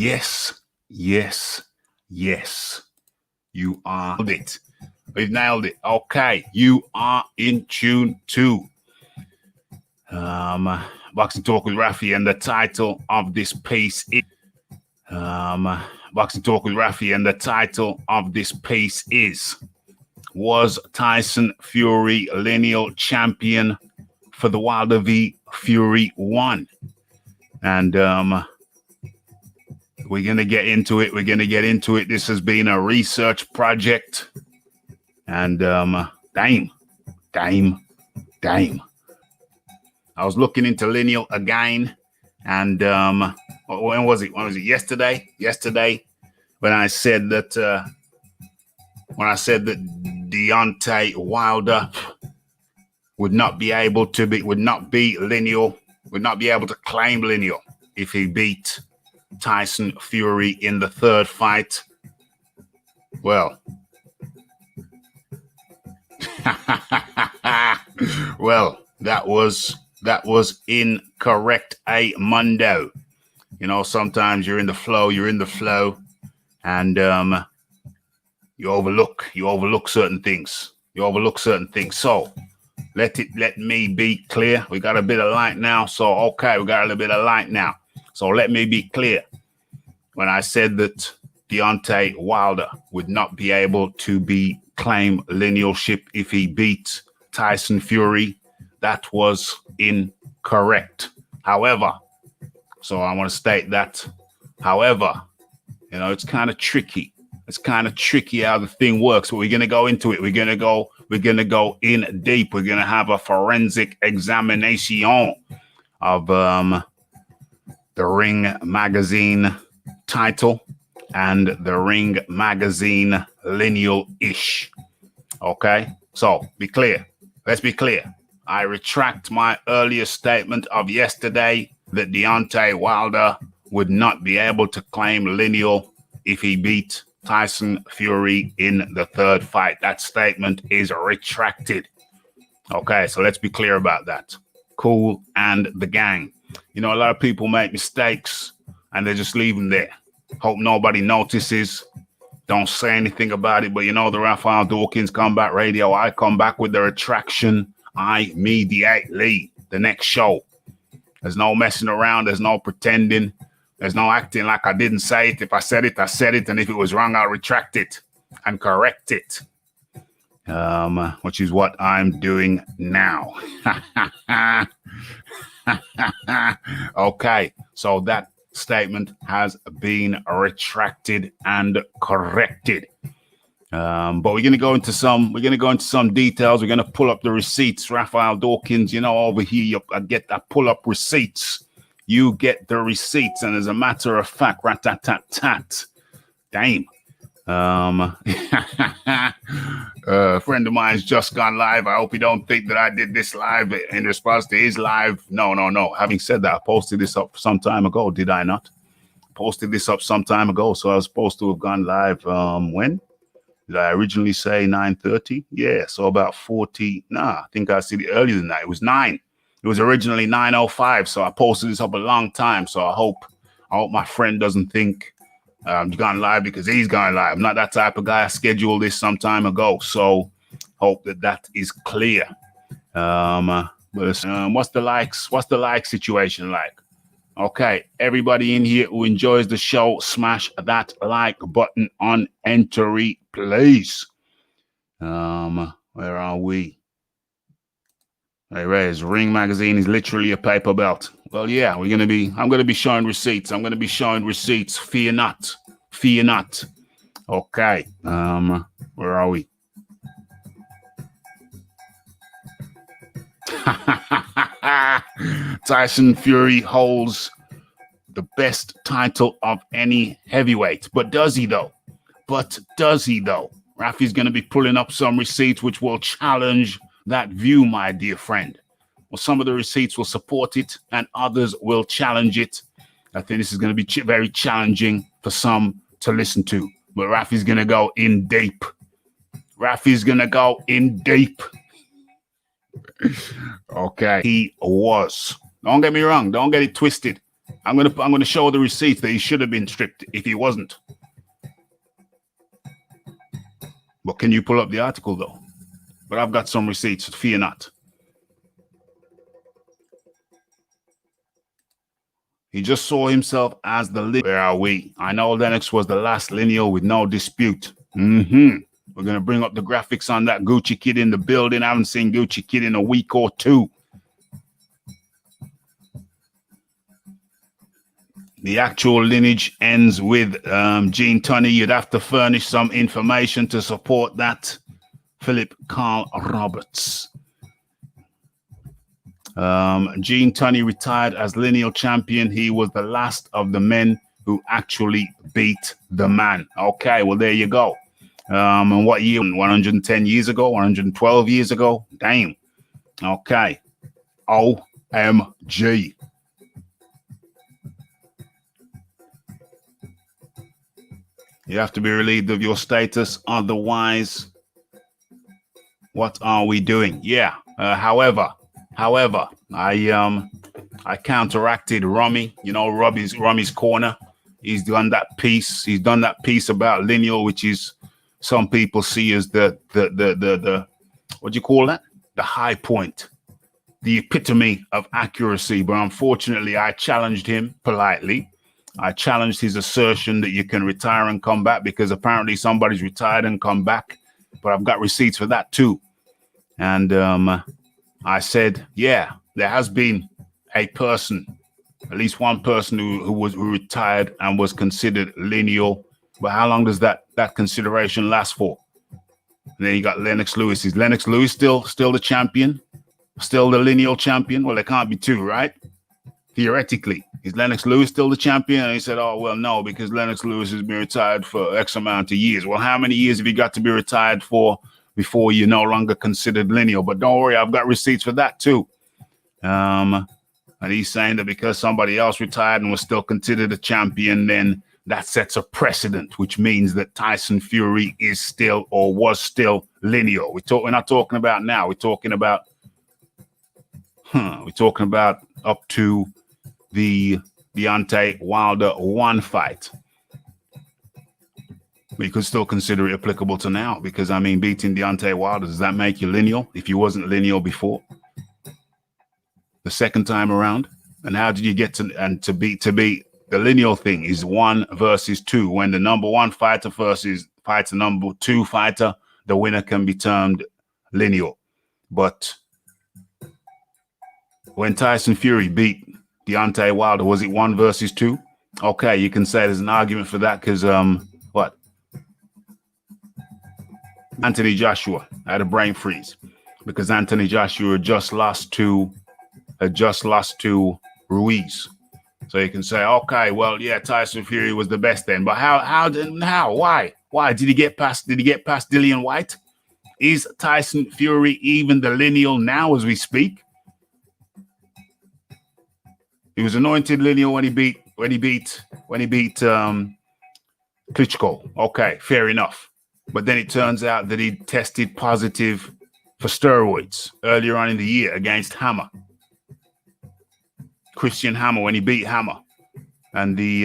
Yes, yes, yes. You are it. We've nailed it. Okay, you are in tune to Boxing Talk with Rafi, and the title of this piece is Boxing Talk with Rafi, and the title of this piece is Was Tyson Fury Lineal Champion for the Wilder v Fury 1? And we're gonna get into it. This has been a research project, and damn. I was looking into Lineal again, and when was it? Yesterday, when I said that Deontay Wilder would not be able to claim Lineal if he beat Tyson Fury in the third fight. Well, that was incorrect, Mundo. You know, sometimes you're in the flow, and you overlook certain things. So let me be clear. We got a bit of light now. So let me be clear. When I said that Deontay Wilder would not be able to claim linealship if he beat Tyson Fury, that was incorrect. However, so I want to state that. However, you know, it's kind of tricky. How the thing works, but we're going to go into it. We're going to go in deep. We're going to have a forensic examination of the Ringmagazine title and the Ringmagazine lineal-ish. Okay? So, be clear. Let's be clear. I retract my earlier statement of yesterday that Deontay Wilder would not be able to claim lineal if he beat Tyson Fury in the third fight. That statement is retracted. Okay, so let's be clear about that. Cool and the gang. You know, a lot of people make mistakes and they just leave them there. Hope nobody notices. Don't say anything about it. But you know, the Raphael Dawkins Combat Radio, I come back with the retraction immediately. The next show. There's no messing around. There's no pretending. There's no acting like I didn't say it. If I said it, I said it. And if it was wrong, I'll retract it and correct it. Which is what I'm doing now. Okay, so that statement has been retracted and corrected. But we're going to go into some details. We're going to pull up the receipts. Raphael Dawkins, you know, over here, I pull up receipts. You get the receipts, and as a matter of fact, rat-tat-tat-tat. Damn. A friend of mine's just gone live. I hope you don't think that I did this live in response to his live. No. Having said that, I posted this up some time ago, did I not? Posted this up some time ago, so I was supposed to have gone live when? Did I originally say 9:30? Yeah, so about 40. I think I said it earlier than that. It was 9. It was originally 9:05, so I posted this up a long time. So I hope my friend doesn't think I'm gone live because he's gone live. I'm not that type of guy. I scheduled this some time ago, so hope that is clear. What's the like situation like? Okay, everybody in here who enjoys the show, smash that like button on entry, please. Where are we? Hey, Rez, Ringmagazine is literally a paper belt. Well, yeah, I'm going to be showing receipts. Fear not. Okay. Where are we? Tyson Fury holds the best title of any heavyweight. But does he though? Rafi's going to be pulling up some receipts which will challenge that view, my dear friend. Well, some of the receipts will support it and others will challenge it. I think this is going to be very challenging for some to listen to. But Rafi's going to go in deep. Okay. He was. Don't get me wrong. Don't get it twisted. I'm gonna show the receipts that he should have been stripped if he wasn't. But can you pull up the article though? But I've got some receipts, fear not. He just saw himself as the Lineal. Where are we? I know Lennox was the last Lineal with no dispute. We're going to bring up the graphics on that Gucci Kid in the building. I haven't seen Gucci Kid in a week or two. The actual lineage ends with Gene Tunney. You'd have to furnish some information to support that. Philip Carl Roberts. Gene Tunney retired as lineal champion. He was the last of the men who actually beat the man. Okay, well, there you go. And what year? 110 years ago, 112 years ago. Damn. Okay. OMG. You have to be relieved of your status. Otherwise, what are we doing? Yeah. However, I counteracted Rummy. You know, Rummy's Corner. He's done that piece. He's done that piece about lineal, which is some people see as the what do you call that? The high point, the epitome of accuracy. But unfortunately, I challenged him politely. I challenged his assertion that you can retire and come back, because apparently somebody's retired and come back. But I've got receipts for that too. And I said, yeah, there has been a person, at least one person who retired and was considered lineal. But how long does that consideration last for? And then you got Lennox Lewis. Is Lennox Lewis still the champion? Still the lineal champion? Well, there can't be two, right? Theoretically. Is Lennox Lewis still the champion? And he said, oh, well, no, because Lennox Lewis has been retired for X amount of years. Well, how many years have you got to be retired for before you're no longer considered lineal? But don't worry, I've got receipts for that too. And he's saying that because somebody else retired and was still considered a champion, then that sets a precedent, which means that Tyson Fury is still or was still lineal. We're not talking about now. We're talking about up to the Deontay Wilder 1 fight. We could still consider it applicable to now, because I mean, beating Deontay Wilder, does that make you lineal if you wasn't lineal before? The second time around? And how did you get to beat the lineal thing is 1 versus 2. When the number 1 fighter fights the number 2 fighter, the winner can be termed lineal. But when Tyson Fury beat Deontay Wilder, was it 1 versus 2? Okay, you can say there's an argument for that, because what? Anthony Joshua had a brain freeze, because Anthony Joshua just lost to Ruiz. So you can say, okay, well, yeah, Tyson Fury was the best then. But how? Why? Did he get past Dillian White? Is Tyson Fury even the lineal now as we speak? He was anointed lineal when he beat Klitschko. Okay, fair enough. But then it turns out that he tested positive for steroids earlier on in the year against Hammer. Christian Hammer, when he beat Hammer, and the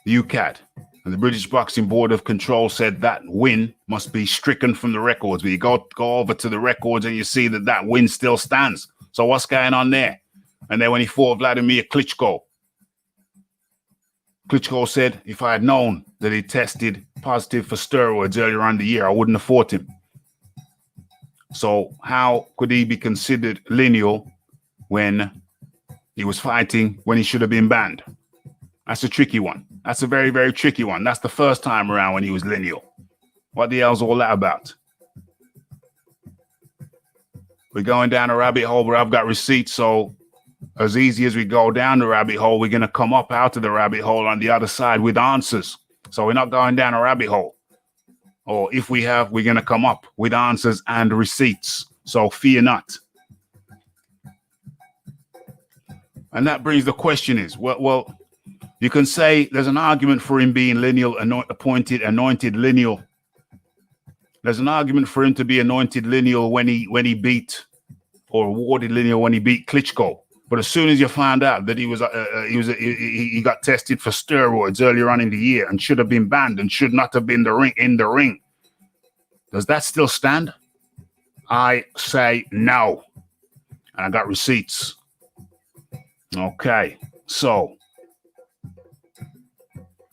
UCAD and the British Boxing Board of Control said that win must be stricken from the records. But you go over to the records and you see that win still stands. So what's going on there? And then when he fought Vladimir Klitschko said, if I had known that he tested positive for steroids earlier on in the year, I wouldn't have fought him. So how could he be considered lineal when he was fighting when he should have been banned? That's a tricky one. That's a very, very tricky one. That's the first time around when he was lineal. What the hell's all that about? We're going down a rabbit hole where I've got receipts. So as easy as we go down the rabbit hole, we're going to come up out of the rabbit hole on the other side with answers. So we're not going down a rabbit hole. Or if we have, we're going to come up with answers and receipts. So fear not. And that brings the question is, well, you can say there's an argument for him being lineal, anointed lineal. There's an argument for him to be anointed lineal when he beat, or awarded lineal when he beat Klitschko. But as soon as you find out that he got tested for steroids earlier on in the year and should have been banned and should not have been in the ring, does that still stand? I say no. And I got receipts. Okay, so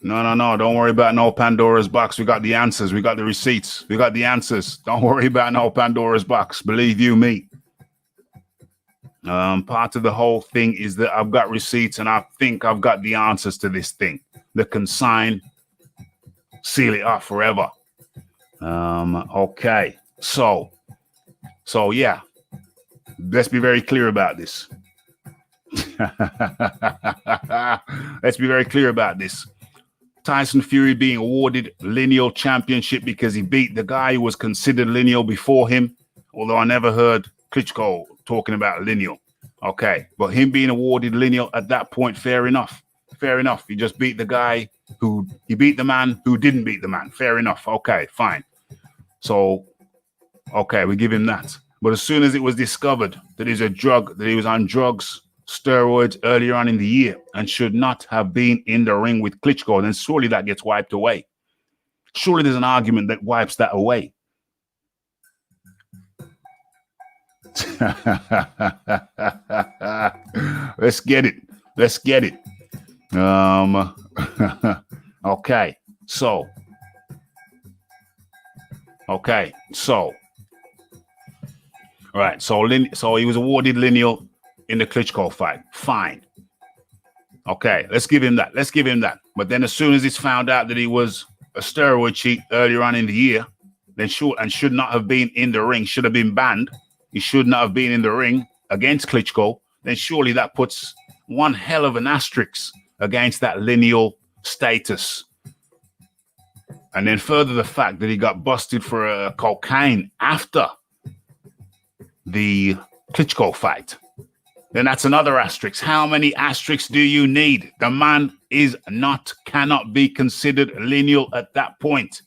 no, don't worry about no Pandora's box. We got the answers. We got the receipts. We got the answers. Don't worry about no Pandora's box. Believe you me. Part of the whole thing is that I've got receipts and I think I've got the answers to this thing that can sign, seal it off forever. Okay, so yeah, let's be very clear about this. Let's be very clear about this. Tyson Fury being awarded Lineal Championship because he beat the guy who was considered Lineal before him, although I never heard Klitschko talking about Lineal. Okay, but him being awarded Lineal at that point, fair enough. Fair enough. He just beat the guy he beat the man who didn't beat the man. Fair enough. Okay, fine. So, okay, we give him that. But as soon as it was discovered that he was on drugs, steroids earlier on in the year and should not have been in the ring with Klitschko, then surely that gets wiped away. Surely there's an argument that wipes that away. Let's get it. Okay, so right, so he was awarded Lineal in the Klitschko fight. Fine. Okay, let's give him that. But then as soon as it's found out that he was a steroid cheat earlier on in the year, then should not have been in the ring, should have been banned. He should not have been in the ring against Klitschko. Then surely that puts one hell of an asterisk against that Lineal status. And then further the fact that he got busted for cocaine after the Klitschko fight. Then that's another asterisk. How many asterisks do you need? The man cannot be considered Lineal at that point.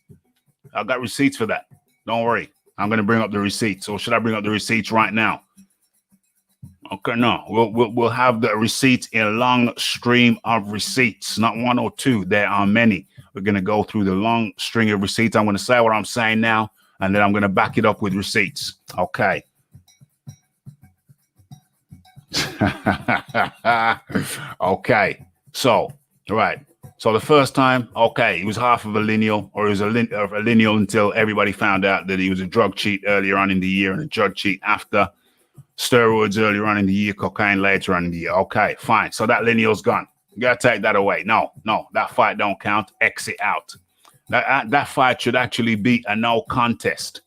I've got receipts for that. Don't worry. I'm going to bring up the receipts. Or should I bring up the receipts right now? Okay, no. We'll have the receipts in a long stream of receipts. Not one or two. There are many. We're going to go through the long string of receipts. I'm going to say what I'm saying now, and then I'm going to back it up with receipts. Okay. Okay. So, right. So the first time, okay, he was half of a Lineal, or he was a Lineal until everybody found out that he was a drug cheat earlier on in the year and a drug cheat after, steroids earlier on in the year, cocaine later on in the year. Okay, fine. So that Lineal's gone. You got to take that away. No, that fight don't count. Exit out. That fight should actually be a no contest.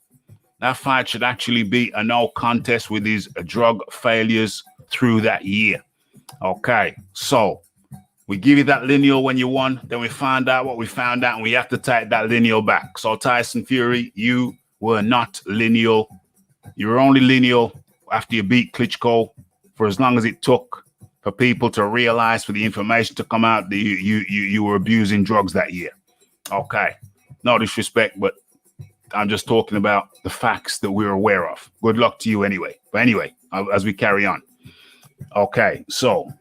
That fight should actually be a no contest with his drug failures through that year. Okay, so we give you that Lineal when you won. Then we find out what we found out, and we have to take that Lineal back. So Tyson Fury, you were not Lineal. You were only Lineal after you beat Klitschko for as long as it took for people to realize, for the information to come out that you were abusing drugs that year. Okay, no disrespect, but I'm just talking about the facts that we're aware of. Good luck to you anyway. But anyway, as we carry on. Okay, so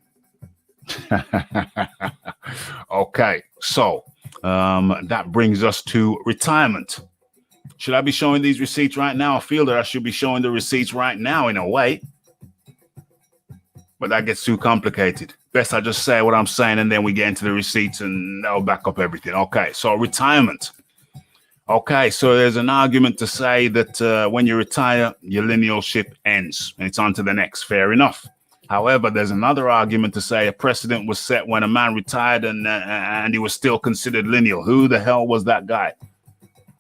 okay, so that brings us to retirement. Should I be showing these receipts right now? I feel that I should be showing the receipts right now in a way, but that gets too complicated. Best I just say what I'm saying, and then we get into the receipts, and that'll back up everything. Okay, so retirement. Okay, so there's an argument to say that when you retire, your linealship ends, and it's on to the next. Fair enough. However, there's another argument to say a precedent was set when a man retired and he was still considered lineal. Who the hell was that guy?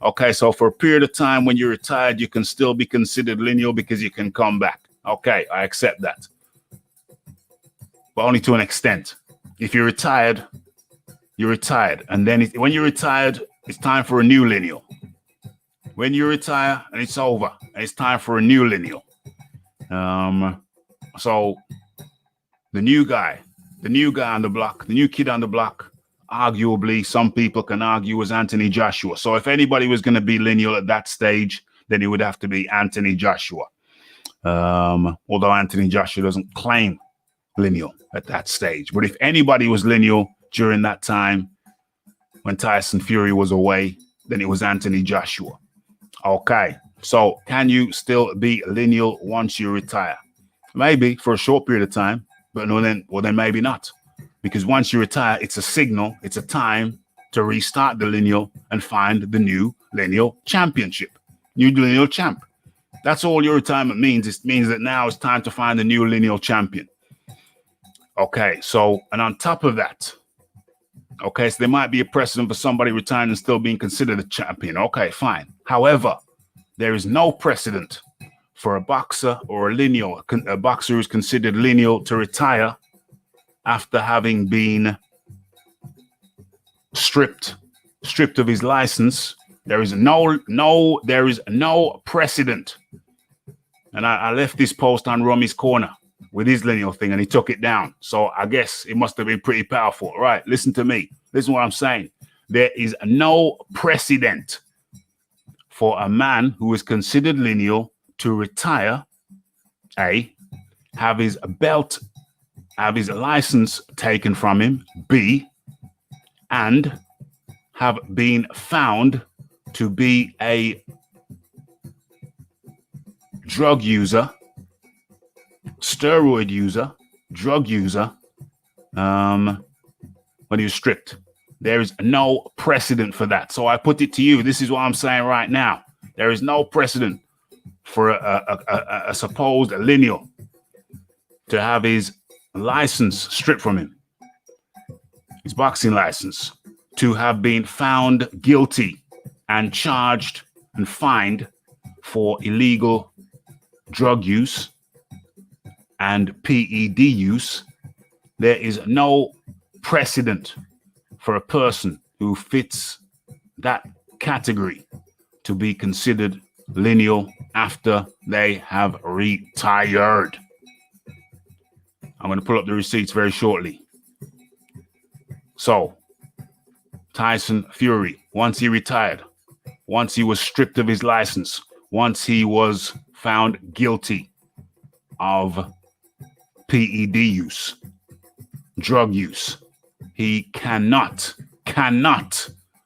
Okay, so for a period of time when you're retired, you can still be considered lineal because you can come back. Okay, I accept that. But only to an extent. If you're retired, you're retired. And then when you're retired, it's time for a new lineal. When you retire and it's over, and it's time for a new lineal. So the new guy on the block, the new kid on the block, arguably some people can argue was Anthony Joshua. So if anybody was going to be lineal at that stage, then it would have to be Anthony Joshua. Although Anthony Joshua doesn't claim Lineal at that stage. But if anybody was Lineal during that time when Tyson Fury was away, then it was Anthony Joshua. Okay, so can you still be Lineal once you retire? Maybe for a short period of time, but then maybe not. Because once you retire, it's a signal, it's a time to restart the Lineal and find the new Lineal championship, new Lineal champ. That's all your retirement means. It means that now it's time to find the new Lineal champion. Okay, so, and on top of that, okay, so there might be a precedent for somebody retiring and still being considered a champion. Okay, fine. However, there is no precedent for a boxer or a boxer who is considered Lineal to retire after having been stripped of his license. There is no precedent. And I left this post on Rummy's Corner with his Lineal thing, and he took it down. So I guess it must have been pretty powerful. Right, listen to me. Listen to what I'm saying. There is no precedent for a man who is considered Lineal to retire, A, have his license taken from him, B, and have been found to be a drug user, steroid user, drug user, when he was stripped. There is no precedent for that. So I put it to you. This is what I'm saying right now. There is no precedent for a supposed Lineal to have his license stripped from him, his boxing license, to have been found guilty and charged and fined for illegal drug use and PED use. There is no precedent for a person who fits that category to be considered Lineal after they have retired. I'm going to pull up the receipts very shortly. So, Tyson Fury, once he retired, once he was stripped of his license, once he was found guilty of PED use, drug use, he cannot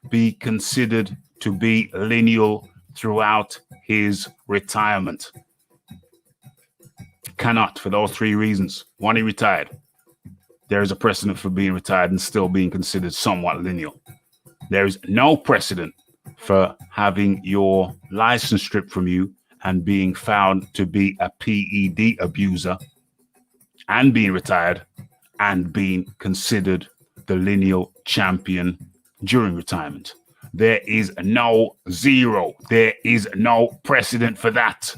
be considered to be Lineal throughout his retirement. Cannot, for those three reasons. One, he retired. There is a precedent for being retired and still being considered somewhat Lineal. There is no precedent for having your license stripped from you and being found to be a PED abuser and being retired and being considered the Lineal champion during retirement. There is no precedent for that.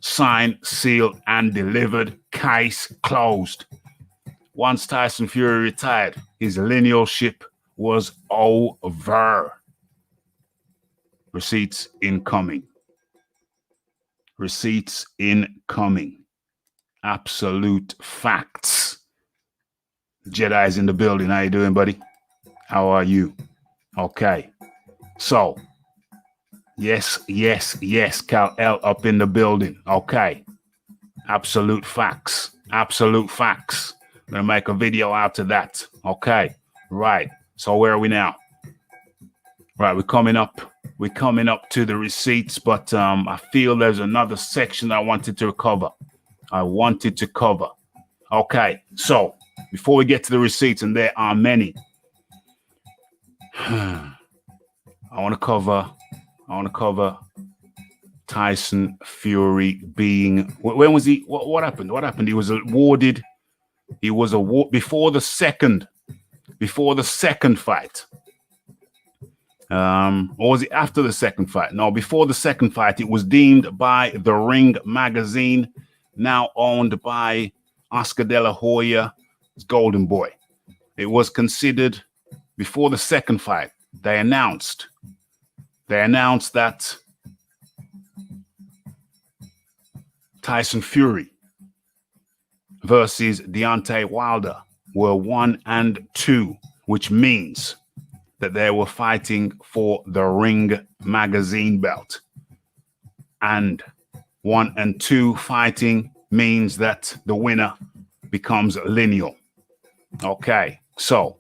Signed, sealed, and delivered. Case closed. Once Tyson Fury retired, his Linealship was over. Receipts incoming. Receipts incoming. Absolute facts. Jedi's in the building. How you doing, buddy? How are you? Okay. So, yes. Cal L up in the building. Okay. Absolute facts. I'm gonna make a video out of that. Okay. Right. So where are we now? Right. We're coming up to the receipts, but I feel there's another section I wanted to cover. Okay. So before we get to the receipts, and there are many, I want to cover Tyson Fury being, when was he, what happened? He was awarded before the second fight. Or was it after the second fight? No, before the second fight, it was deemed by the Ringmagazine, now owned by Oscar De La Hoya's Golden Boy. It was considered before the second fight. They announced that Tyson Fury versus Deontay Wilder were 1 and 2, which means that they were fighting for the Ringmagazine belt. And 1 and 2 fighting means that the winner becomes Lineal. Okay, so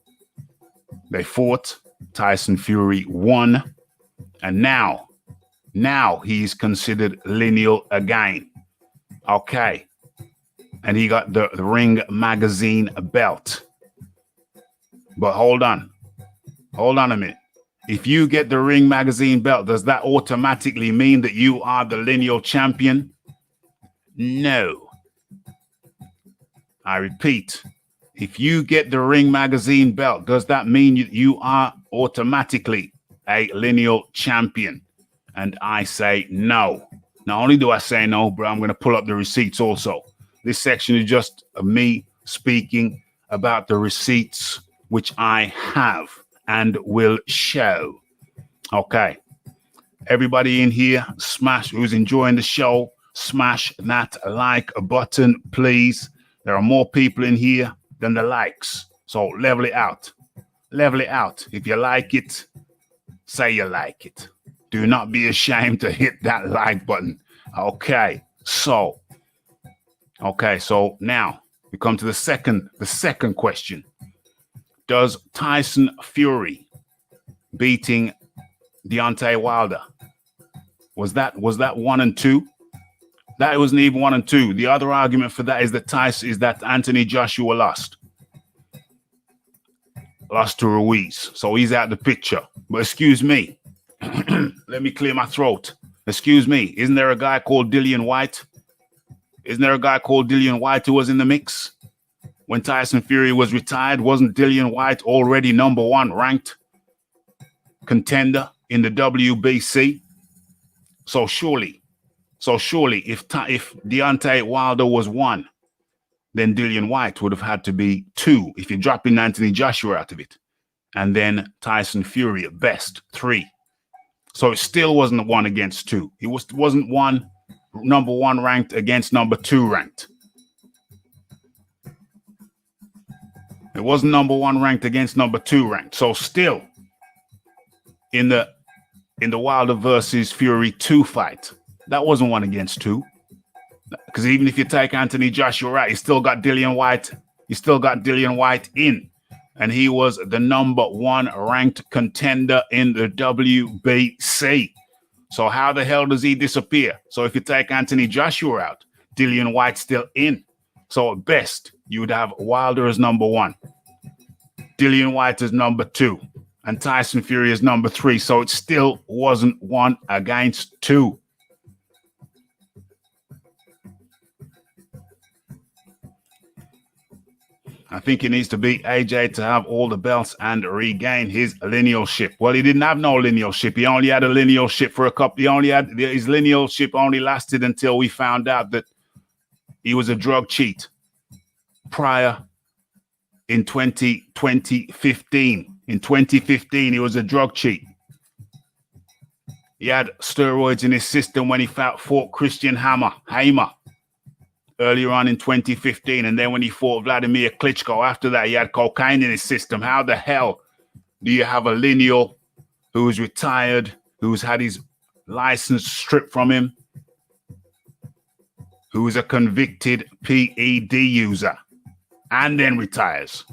they fought. Tyson Fury won, and now he's considered Lineal again. Okay, and he got the Ringmagazine belt. But hold on a minute. If you get the Ringmagazine belt, does that automatically mean that you are the Lineal champion? No. I repeat, if you get the Ringmagazine belt, does that mean you are automatically a Lineal champion? And I say no. Not only do I say no, but I'm going to pull up the receipts also. This section is just me speaking about the receipts which I have and will show. Okay. Everybody in here, who's enjoying the show, smash that like button, please. There are more people in here than the likes. So level it out. Level it out. If you like it, say you like it. Do not be ashamed to hit that like button. Okay. So now we come to the second question. Does Tyson Fury beating Deontay Wilder, was that 1 and 2? That wasn't even 1 and 2. The other argument for that is that Anthony Joshua lost to Ruiz, so he's out the picture. But excuse me, let me clear my throat. Excuse me, isn't there a guy called Dillian White? Isn't there a guy called Dillian White who was in the mix when Tyson Fury was retired? Wasn't Dillian White already number 1 ranked contender in the WBC? So surely, if Deontay Wilder was 1, then Dillian White would have had to be 2 if you're dropping Anthony Joshua out of it. And then Tyson Fury at best 3. So it still wasn't 1 against 2. It wasn't number 1 ranked against number 2 ranked. It wasn't number 1 ranked against number 2 ranked. So still in the Wilder versus Fury 2 fight, that wasn't 1 against 2. Because even if you take Anthony Joshua out, you still got Dillian White. You still got Dillian White in. And he was the number 1 ranked contender in the WBC. So how the hell does he disappear? So if you take Anthony Joshua out, Dillian White's still in. So at best, you would have Wilder as number 1, Dillian White as number 2, and Tyson Fury as number 3. So it still wasn't 1 against 2. I think he needs to beat AJ to have all the belts and regain his linealship. Well, he didn't have no linealship. He only had a linealship for a couple. His linealship only lasted until we found out that he was a drug cheat prior in 2015. In 2015, he was a drug cheat. He had steroids in his system when he fought Christian Hammer earlier on in 2015. And then when he fought Vladimir Klitschko, after that, he had cocaine in his system. How the hell do you have a Lineal who's retired, who's had his license stripped from him, who's a convicted PED user, and then retires?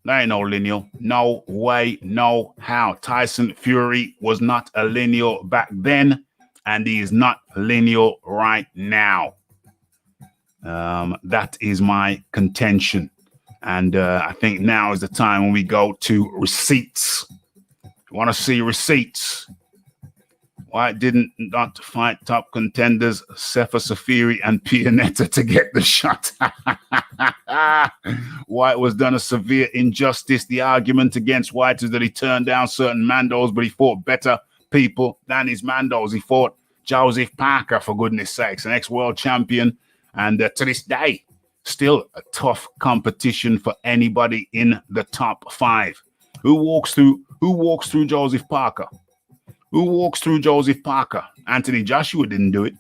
That ain't no Lineal. No way, no how. Tyson Fury was not a Lineal back then, and he is not Lineal right now. That is my contention. And I think now is the time when we go to receipts. Want to see receipts? Why didn't not fight top contenders Sefa Safiri and Pianetta to get the shot? White was done a severe injustice. The argument against White is that he turned down certain Mandos, but he fought better people than his Mandos. He fought Joseph Parker, for goodness sakes, an ex-world champion. And to this day, still a tough competition for anybody in the top 5. Who walks through Joseph Parker? Who walks through Joseph Parker? Anthony Joshua didn't do it.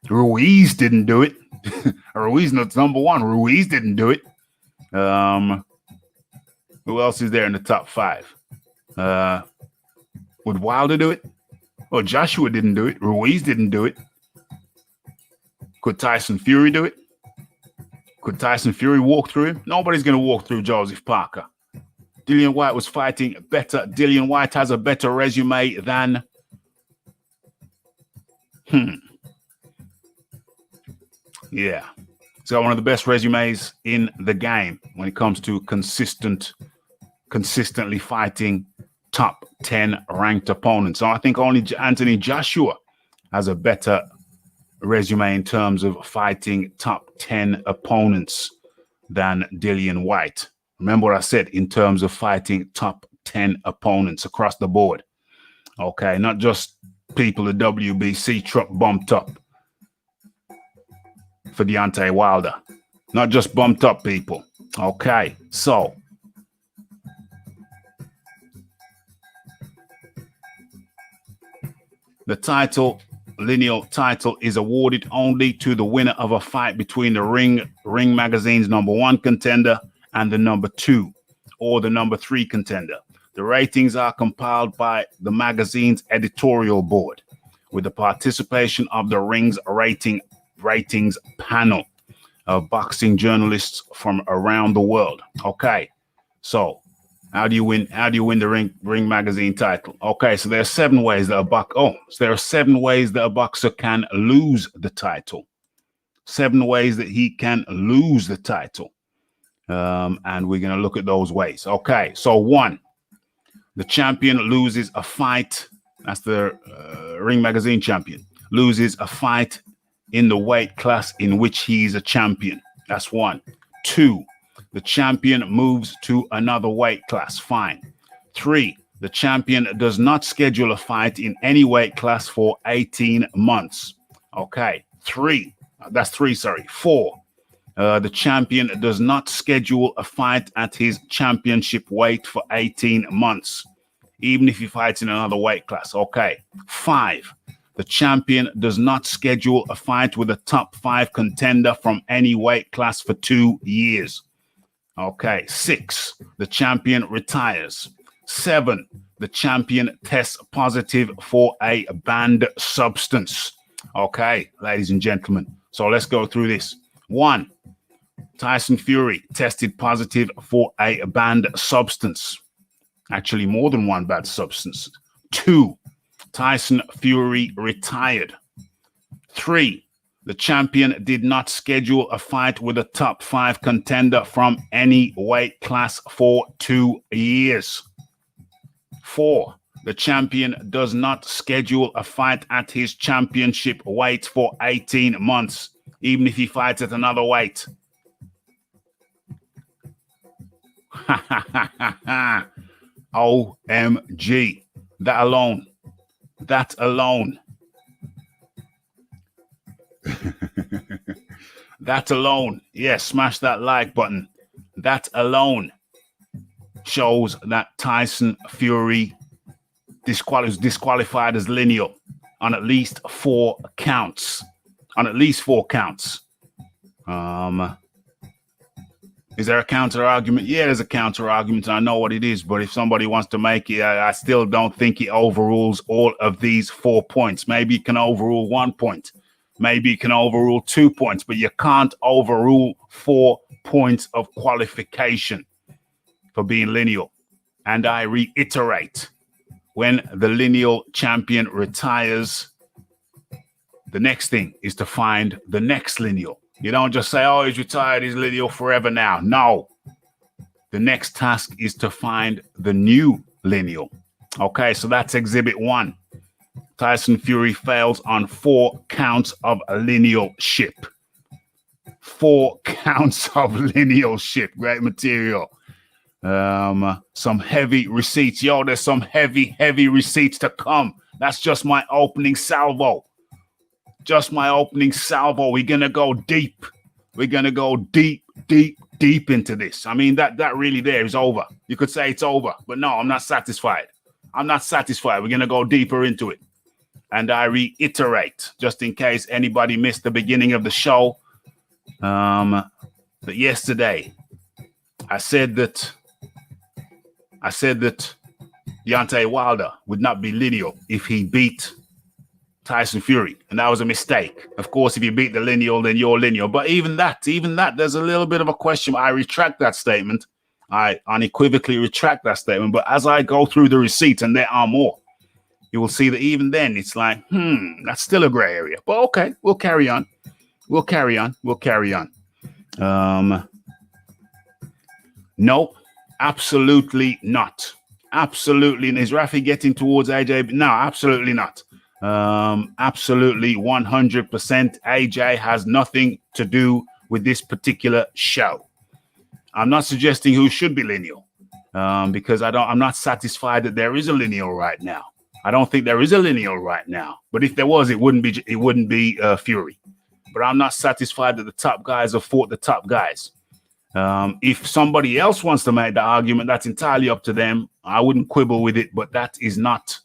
Ruiz didn't do it. Ruiz not number 1. Ruiz didn't do it. Who else is there in the top 5? Would Wilder do it? Well, Joshua didn't do it. Ruiz didn't do it. Could Tyson Fury do it? Could Tyson Fury walk through him? Nobody's going to walk through Joseph Parker. Dillian White was fighting better. Dillian White has a better resume than... Yeah. He's got one of the best resumes in the game when it comes to consistently fighting top 10 ranked opponents. So I think only Anthony Joshua has a better resume in terms of fighting top 10 opponents than Dillian White. Remember what I said in terms of fighting top 10 opponents across the board. Okay, not just people the WBC truck bumped up for Deontay Wilder. Not just bumped up people. Okay, so the title, Lineal title, is awarded only to the winner of a fight between the Ring Magazine's #1 contender and the #2 or the #3 contender. The ratings are compiled by the magazine's editorial board with the participation of the Ring's ratings panel of boxing journalists from around the world. Okay, so how do you win the Ring Magazine title? Okay, so there are 7 ways that a boxer can lose the title. 7 ways that he can lose the title. And we're going to look at those ways. Okay, so 1, the champion loses a fight. That's the Ring Magazine champion. Loses a fight in the weight class in which he is a champion. That's 1. 2, the champion moves to another weight class. Fine. 3, the champion does not schedule a fight in any weight class for 18 months. Okay. 4, the champion does not schedule a fight at his championship weight for 18 months, even if he fights in another weight class. Okay. 5, the champion does not schedule a fight with a top 5 contender from any weight class for 2 years. Okay. 6, the champion retires. 7, the champion tests positive for a banned substance. Okay, ladies and gentlemen. So let's go through this. 1, Tyson Fury tested positive for a banned substance. Actually, more than one bad substance. 2, Tyson Fury retired. 3, the champion did not schedule a fight with a top 5 contender from any weight class for 2 years. 4, the champion does not schedule a fight at his championship weight for 18 months, even if he fights at another weight. OMG. That alone. That alone. Yes, smash that like button. That alone shows that Tyson Fury is disqualified as Lineal on at least 4 counts. Is there a counter argument? Yeah, there's a counter argument. I know what it is, but if somebody wants to make it, I still don't think it overrules all of these 4 points. Maybe it can overrule 1 point. Maybe it can overrule 2 points, but you can't overrule 4 points of qualification for being Lineal. And I reiterate, when the Lineal champion retires, the next thing is to find the next Lineal. You don't just say, oh, he's retired, he's Lineal forever now. No. The next task is to find the new Lineal. Okay, so that's Exhibit 1. Tyson Fury fails on 4 counts of Linealship. 4 counts of Linealship. Great material. Some heavy receipts. Yo, there's some heavy receipts to come. That's just my opening salvo. We're going to go deep. We're going to go deep into this. I mean, that really there is over. You could say it's over, but no, I'm not satisfied. We're going to go deeper into it. And I reiterate, just in case anybody missed the beginning of the show, that yesterday I said that Deontay Wilder would not be Lineal if he beat Tyson Fury, and that was a mistake. Of course, if you beat the Lineal, then you're Lineal. But even that, there's a little bit of a question. I retract that statement. I unequivocally retract that statement. But as I go through the receipt, and there are more, you will see that even then, it's like, that's still a gray area. But okay, we'll carry on. We'll carry on. No, absolutely not. Absolutely. Is Rafi getting towards AJ? No, absolutely not. Absolutely 100%. AJ has nothing to do with this particular show. I'm not suggesting who should be Lineal, because I'm not satisfied that there is a Lineal right now. I don't think there is a Lineal right now. But if there was, it wouldn't be Fury. But I'm not satisfied that the top guys have fought the top guys. If somebody else wants to make the argument, that's entirely up to them. I wouldn't quibble with it, but that is not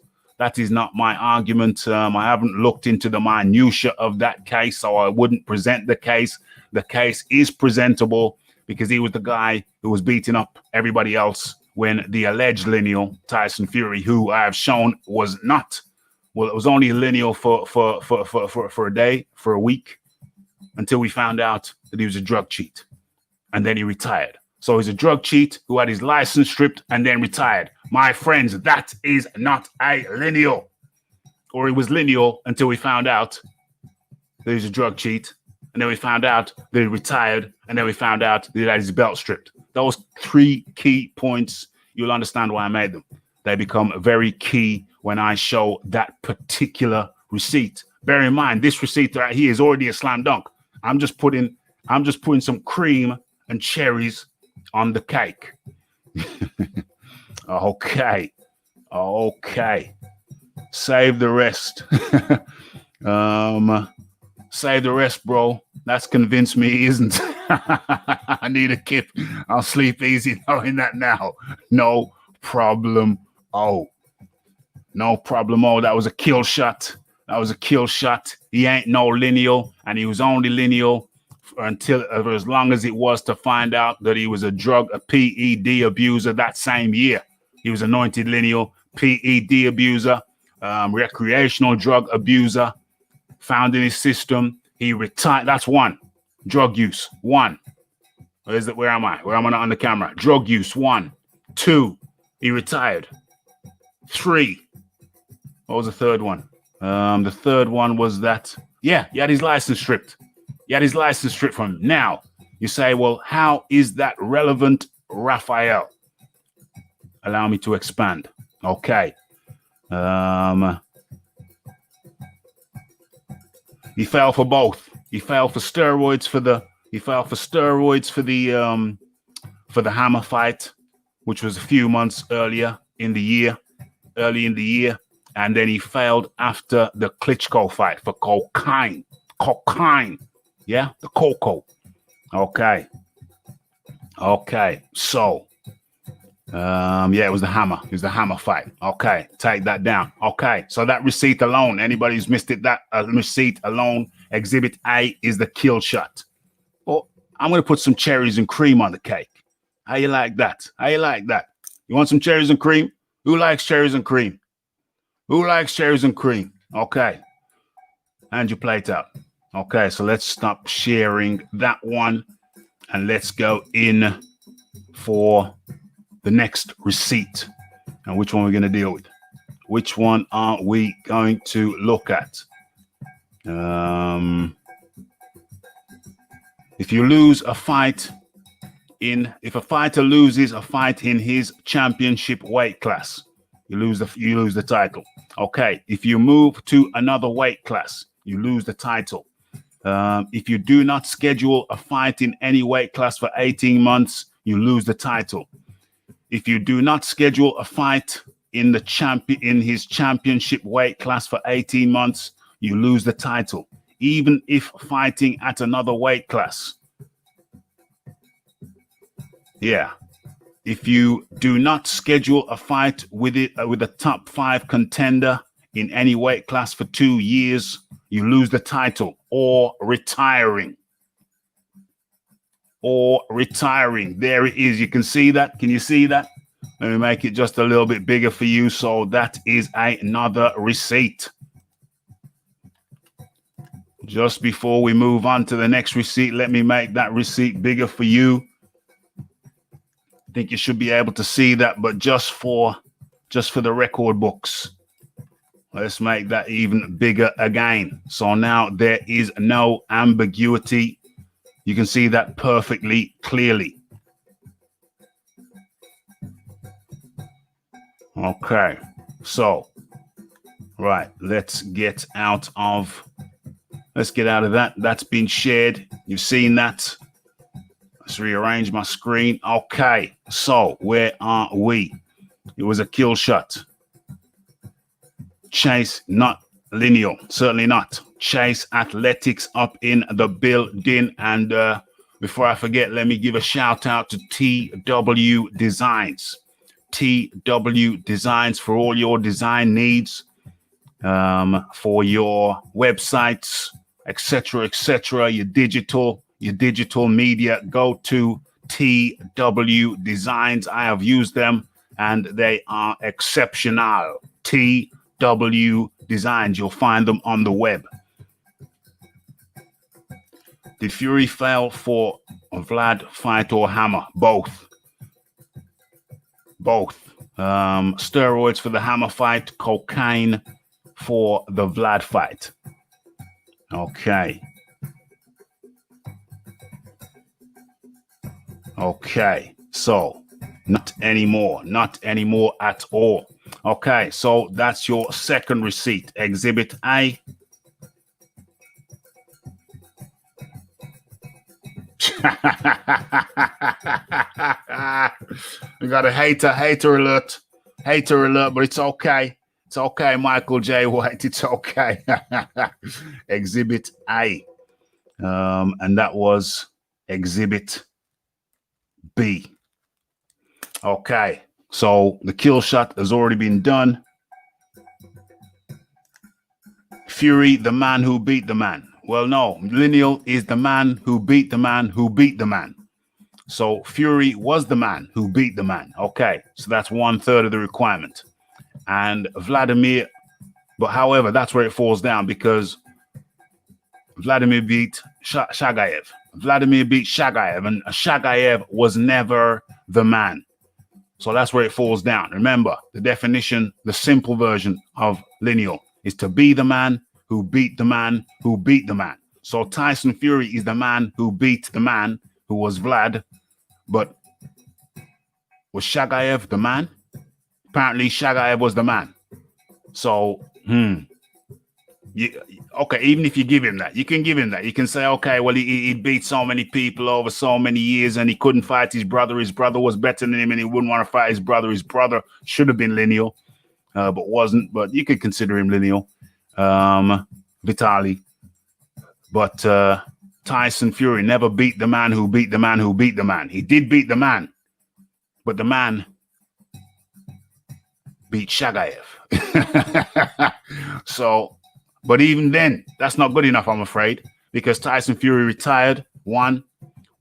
my argument. I haven't looked into the minutiae of that case, so I wouldn't present the case. The case is presentable because he was the guy who was beating up everybody else when the alleged Lineal, Tyson Fury, who I have shown was not. Well, it was only Lineal for a day, for a week, until we found out that he was a drug cheat. And then he retired. So he's a drug cheat who had his license stripped and then retired. My friends, that is not a Lineal. Or he was Lineal until we found out that he was a drug cheat. And then we found out that he retired. And then we found out that he had his belt stripped. Those 3 key points, you'll understand why I made them. They become very key when I show that particular receipt. Bear in mind, this receipt right here is already a slam dunk. I'm just putting some cream and cherries on the cake. Okay. Save the rest. Save the rest, bro. That's convinced me he isn't. I need a kip. I'll sleep easy knowing that now. No problem. No problem. That was a kill shot. He ain't no Lineal, and he was only Lineal until as long as it was to find out that he was a PED abuser that same year. He was anointed Lineal, PED abuser, recreational drug abuser, found in his system. He retired. That's 1. Drug use, 1. Where am I? Where am I not on the camera? Drug use, 1. 2, he retired. 3, what was the third one? The third one was that, he had his license stripped. From him. Now, you say, well, how is that relevant, Raphael? Allow me to expand. Okay. He fell for both. He fell for steroids for the Hammer fight, which was a few months early in the year. And then he failed after the Klitschko fight for cocaine. Yeah, the cocoa. Okay. So, it was the Hammer. It was the Hammer fight. Okay, take that down. Okay, so that receipt alone, anybody who's missed it, that receipt alone, Exhibit A is the kill shot. Oh, I'm going to put some cherries and cream on the cake. How you like that? You want some cherries and cream? Who likes cherries and cream? Okay. Hand your plate out. Okay, so let's stop sharing that one and let's go in for the next receipt. And which one are we going to deal with? Which one are we going to look at? If you lose a fight if a fighter loses a fight in his championship weight class, you lose the title. Okay, if you move to another weight class, you lose the title. If you do not schedule a fight in any weight class for 18 months, you lose the title. If you do not schedule a fight in his championship weight class for 18 months, you lose the title, even if fighting at another weight class. Yeah. If you do not schedule a fight with a top 5 contender in any weight class for 2 years, you lose the title, or retiring. There it is. You can see that. Can you see that? Let me make it just a little bit bigger for you. So that is another receipt. Just before we move on to the next receipt, let me make that receipt bigger for you. I think you should be able to see that, but just for the record books, let's make that even bigger again. So now there is no ambiguity. You can see that perfectly clearly. Okay, so right, let's get out of that. That's been shared. You've seen that. Let's rearrange my screen. Okay, so where are we? It was a kill shot. Chase, not Lineal, certainly not. Chase Athletics up in the building. And before I forget, let me give a shout out to TW Designs. TW Designs for all your design needs, for your websites, etc., your digital media. Go to TW Designs. I have used them and they are exceptional. TW Designs, you'll find them on the web. Did Fury fail for Vlad fight or Hammer? Both. Steroids for the Hammer fight, cocaine for the Vlad fight. Okay, so not anymore at all. Okay, so that's your second receipt, Exhibit A. We got a hater alert, but it's okay. It's okay, Michael J. White. It's okay. Exhibit A. And that was Exhibit B. Okay, so the kill shot has already been done. Fury, the man who beat the man. Well, no, Lineal is the man who beat the man who beat the man. So Fury was the man who beat the man. Okay, so that's 1/3 of the requirement. And Vladimir, but however, that's where it falls down because Vladimir beat Shagayev. Vladimir beat Shagayev, and Shagayev was never the man. So that's where it falls down. Remember, the definition, the simple version of Lineal is to be the man who beat the man who beat the man. So Tyson Fury is the man who beat the man who was Vlad, but was Shagayev the man? Apparently Shagayev was the man. So, okay, even if you give him that, you can give him that. You can say, okay, well, he beat so many people over so many years and he couldn't fight his brother. His brother was better than him and he wouldn't want to fight his brother. His brother should have been Lineal, but wasn't. But you could consider him Lineal, Vitali. But Tyson Fury never beat the man who beat the man who beat the man. He did beat the man, but the man beat Shagayev. So, but even then, that's not good enough, I'm afraid, because Tyson Fury retired. 1,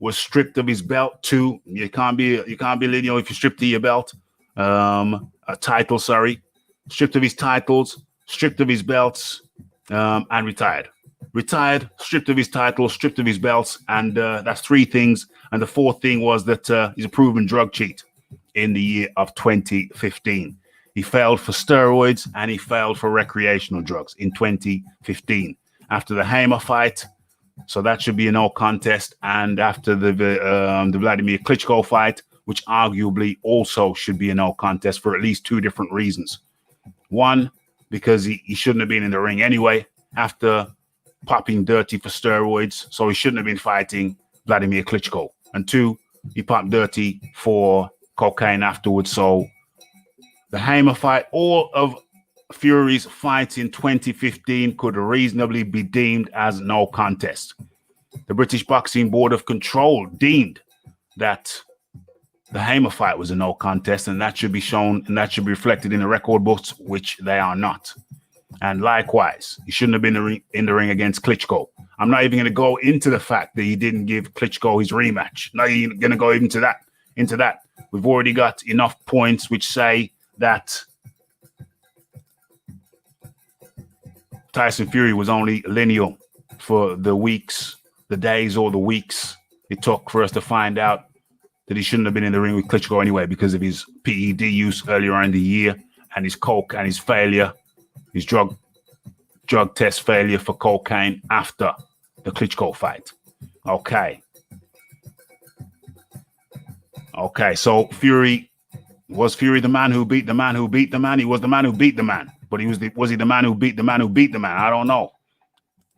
was stripped of his belt. 2, you can't be Lineal if you're stripped of your belt. A title, sorry. Stripped of his titles, stripped of his belts, and retired. Retired, stripped of his titles, stripped of his belts, and that's 3 things. And the 4th thing was that he's a proven drug cheat in the year of 2015. He failed for steroids and he failed for recreational drugs in 2015. After the Hamer fight, so that should be a no contest. And after the Vladimir Klitschko fight, which arguably also should be a no contest for at least 2 different reasons. 1, because he shouldn't have been in the ring anyway after popping dirty for steroids, so he shouldn't have been fighting Vladimir Klitschko. And 2, he popped dirty for cocaine afterwards, so the Hamer fight, all of Fury's fights in 2015 could reasonably be deemed as no contest. The British Boxing Board of Control deemed that the Hamer fight was a no contest, and that should be shown and that should be reflected in the record books, which they are not. And likewise, he shouldn't have been in the ring against Klitschko. I'm not even going to go into the fact that he didn't give Klitschko his rematch. Not even going to go into that. We've already got enough points which say that Tyson Fury was only Lineal for the weeks, the days or the weeks it took for us to find out that he shouldn't have been in the ring with Klitschko anyway because of his PED use earlier in the year and his coke and his failure, his drug test failure for cocaine after the Klitschko fight. Okay. So Fury, was Fury the man who beat the man who beat the man? He was the man who beat the man. But was he the man who beat the man who beat the man? I don't know.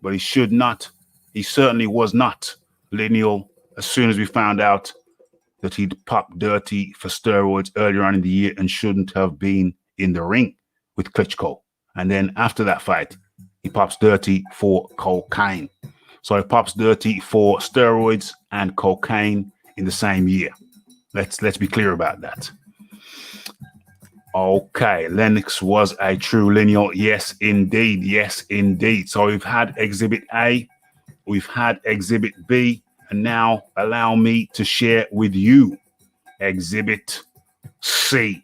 But he certainly was not Lineal as soon as we found out that he'd popped dirty for steroids earlier on in the year and shouldn't have been in the ring with Klitschko. And then after that fight, he pops dirty for cocaine. So he pops dirty for steroids and cocaine in the same year. Let's be clear about that. Okay, Lennox was a true Lineal. Yes, indeed. Yes, indeed. So we've had Exhibit A, we've had Exhibit B, and now allow me to share with you Exhibit C.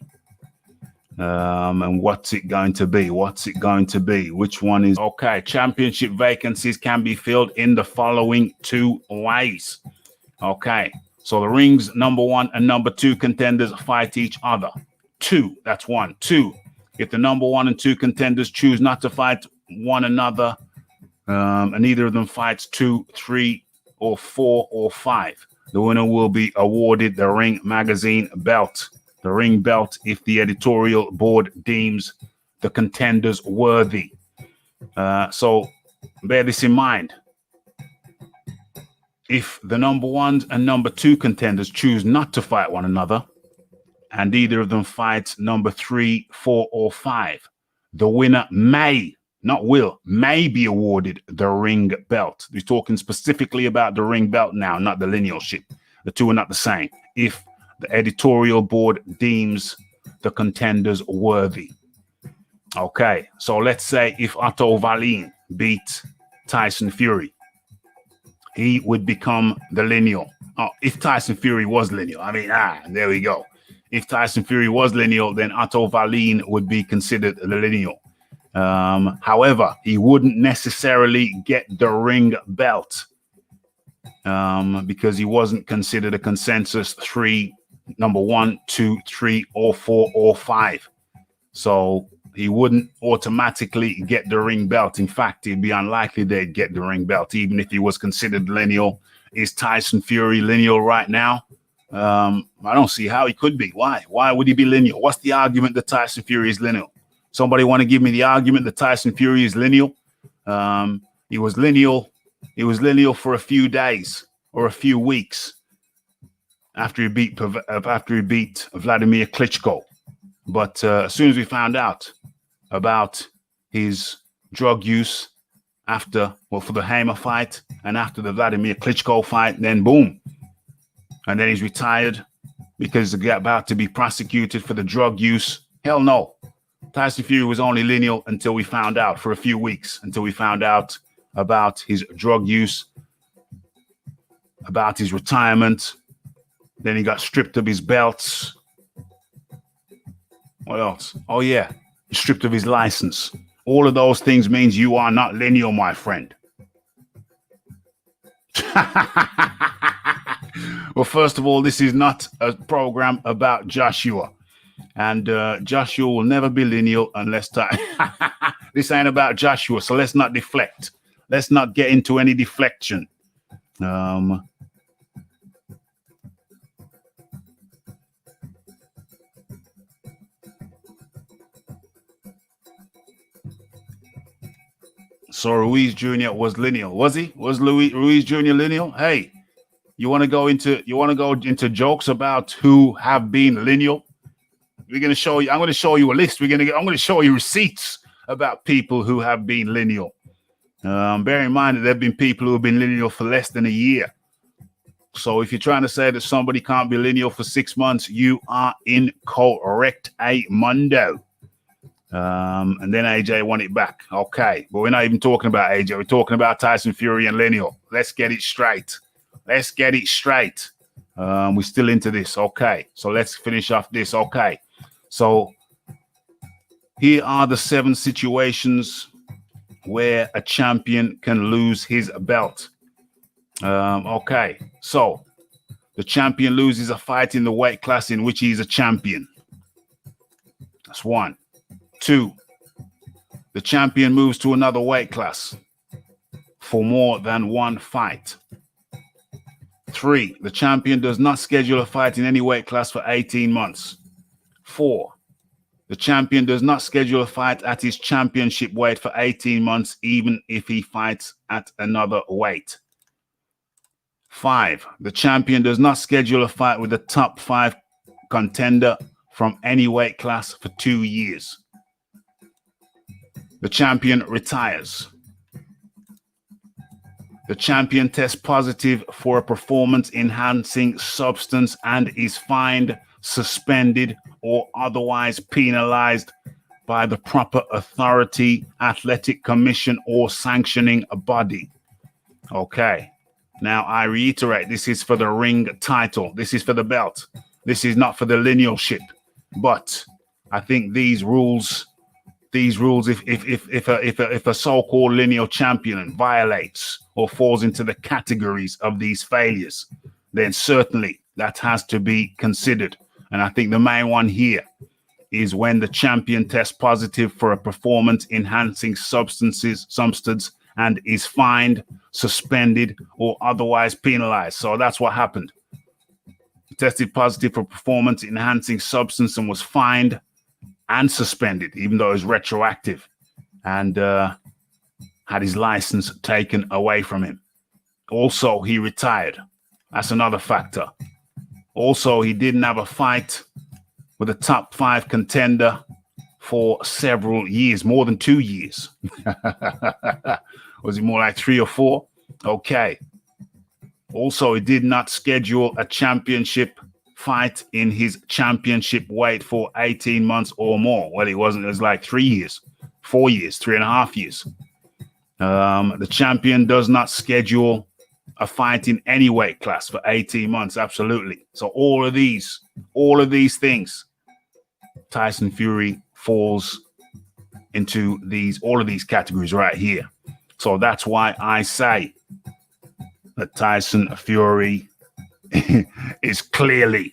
And what's it going to be? Which one is... Okay, championship vacancies can be filled in the following 2 ways. Okay, so the ring's number 1 and number 2 contenders fight each other. 2, that's 1. 2, if the number 1 and 2 contenders choose not to fight one another, and either of them fights 2, 3, or 4, or 5, the winner will be awarded the Ringmagazine belt. The ring belt if the editorial board deems the contenders worthy. So bear this in mind. If the number 1 and number 2 contenders choose not to fight one another, and either of them fights number 3, 4, or 5, the winner may, not will, may be awarded the ring belt. We're talking specifically about the ring belt now, not the Lineal ship. The two are not the same. If the editorial board deems the contenders worthy. Okay, so let's say if Otto Wallin beat Tyson Fury, he would become the Lineal. Oh, if Tyson Fury was Lineal, there we go. If Tyson Fury was Lineal, then Otto Wallin would be considered the Lineal. However, he wouldn't necessarily get the ring belt because he wasn't considered a consensus 3, number 1, 2, 3, or 4, or 5. So he wouldn't automatically get the ring belt. In fact, it'd be unlikely they'd get the ring belt, even if he was considered Lineal. Is Tyson Fury Lineal right now? I don't see how he could be. Why? Why would he be Lineal? What's the argument that Tyson Fury is Lineal? Somebody want to give me the argument that Tyson Fury is Lineal? He was Lineal. He was Lineal for a few days or a few weeks after he beat Vladimir Klitschko. But as soon as we found out about his drug use for the Hamer fight and after the Vladimir Klitschko fight, then boom. And then he's retired because he's about to be prosecuted for the drug use. Hell no. Tyson Fury was only Lineal until we found out, for a few weeks, until we found out about his drug use, about his retirement. Then he got stripped of his belts. What else? Oh, yeah. Stripped of his license. All of those things means you are not Lineal, my friend. Well, first of all, this is not a program about Joshua. And Joshua will never be Lineal unless... This ain't about Joshua, so let's not deflect. Let's not get into any deflection. So Ruiz Jr. was Lineal. Was he? Was Ruiz Jr. Lineal? Hey, you want to go into jokes about who have been Lineal? I'm going to show you a list. I'm going to show you receipts about people who have been Lineal. Bear in mind that there have been people who have been Lineal for less than a year. So if you're trying to say that somebody can't be Lineal for 6 months, you are incorrect, Mundo. And then AJ won it back. Okay, but we're not even talking about AJ. We're talking about Tyson Fury and Lineal. Let's get it straight. We're still into this. Okay, so let's finish off this. Okay, so here are the 7 situations where a champion can lose his belt. Okay, so the champion loses a fight in the weight class in which he is a champion. That's 1. 2, the champion moves to another weight class for more than one fight. 3, the champion does not schedule a fight in any weight class for 18 months. 4, the champion does not schedule a fight at his championship weight for 18 months, even if he fights at another weight. 5, the champion does not schedule a fight with a top 5 contender from any weight class for 2 years. The champion retires. The champion tests positive for a performance-enhancing substance and is fined, suspended, or otherwise penalized by the proper authority, athletic commission, or sanctioning body. Okay. Now, I reiterate, this is for the ring title. This is for the belt. This is not for the lineal ship. But I think these rules, if a so-called lineal champion violates or falls into the categories of these failures, then certainly that has to be considered. And I think the main one here is when the champion tests positive for a performance-enhancing substance and is fined, suspended, or otherwise penalized. So that's what happened. He tested positive for performance-enhancing substance and was fined and suspended, even though it was retroactive, and had his license taken away from him. Also, he retired. That's another factor. Also, he didn't have a fight with a top 5 contender for several years, more than 2 years. Was it more like 3 or 4? Okay. Also, he did not schedule a championship fight in his championship weight for 18 months or more. Well, it wasn't. It was like 3 years, 4 years, 3.5 years. The champion does not schedule a fight in any weight class for 18 months. Absolutely. So all of these things, Tyson Fury falls into all of these categories right here. So that's why I say that Tyson Fury was clearly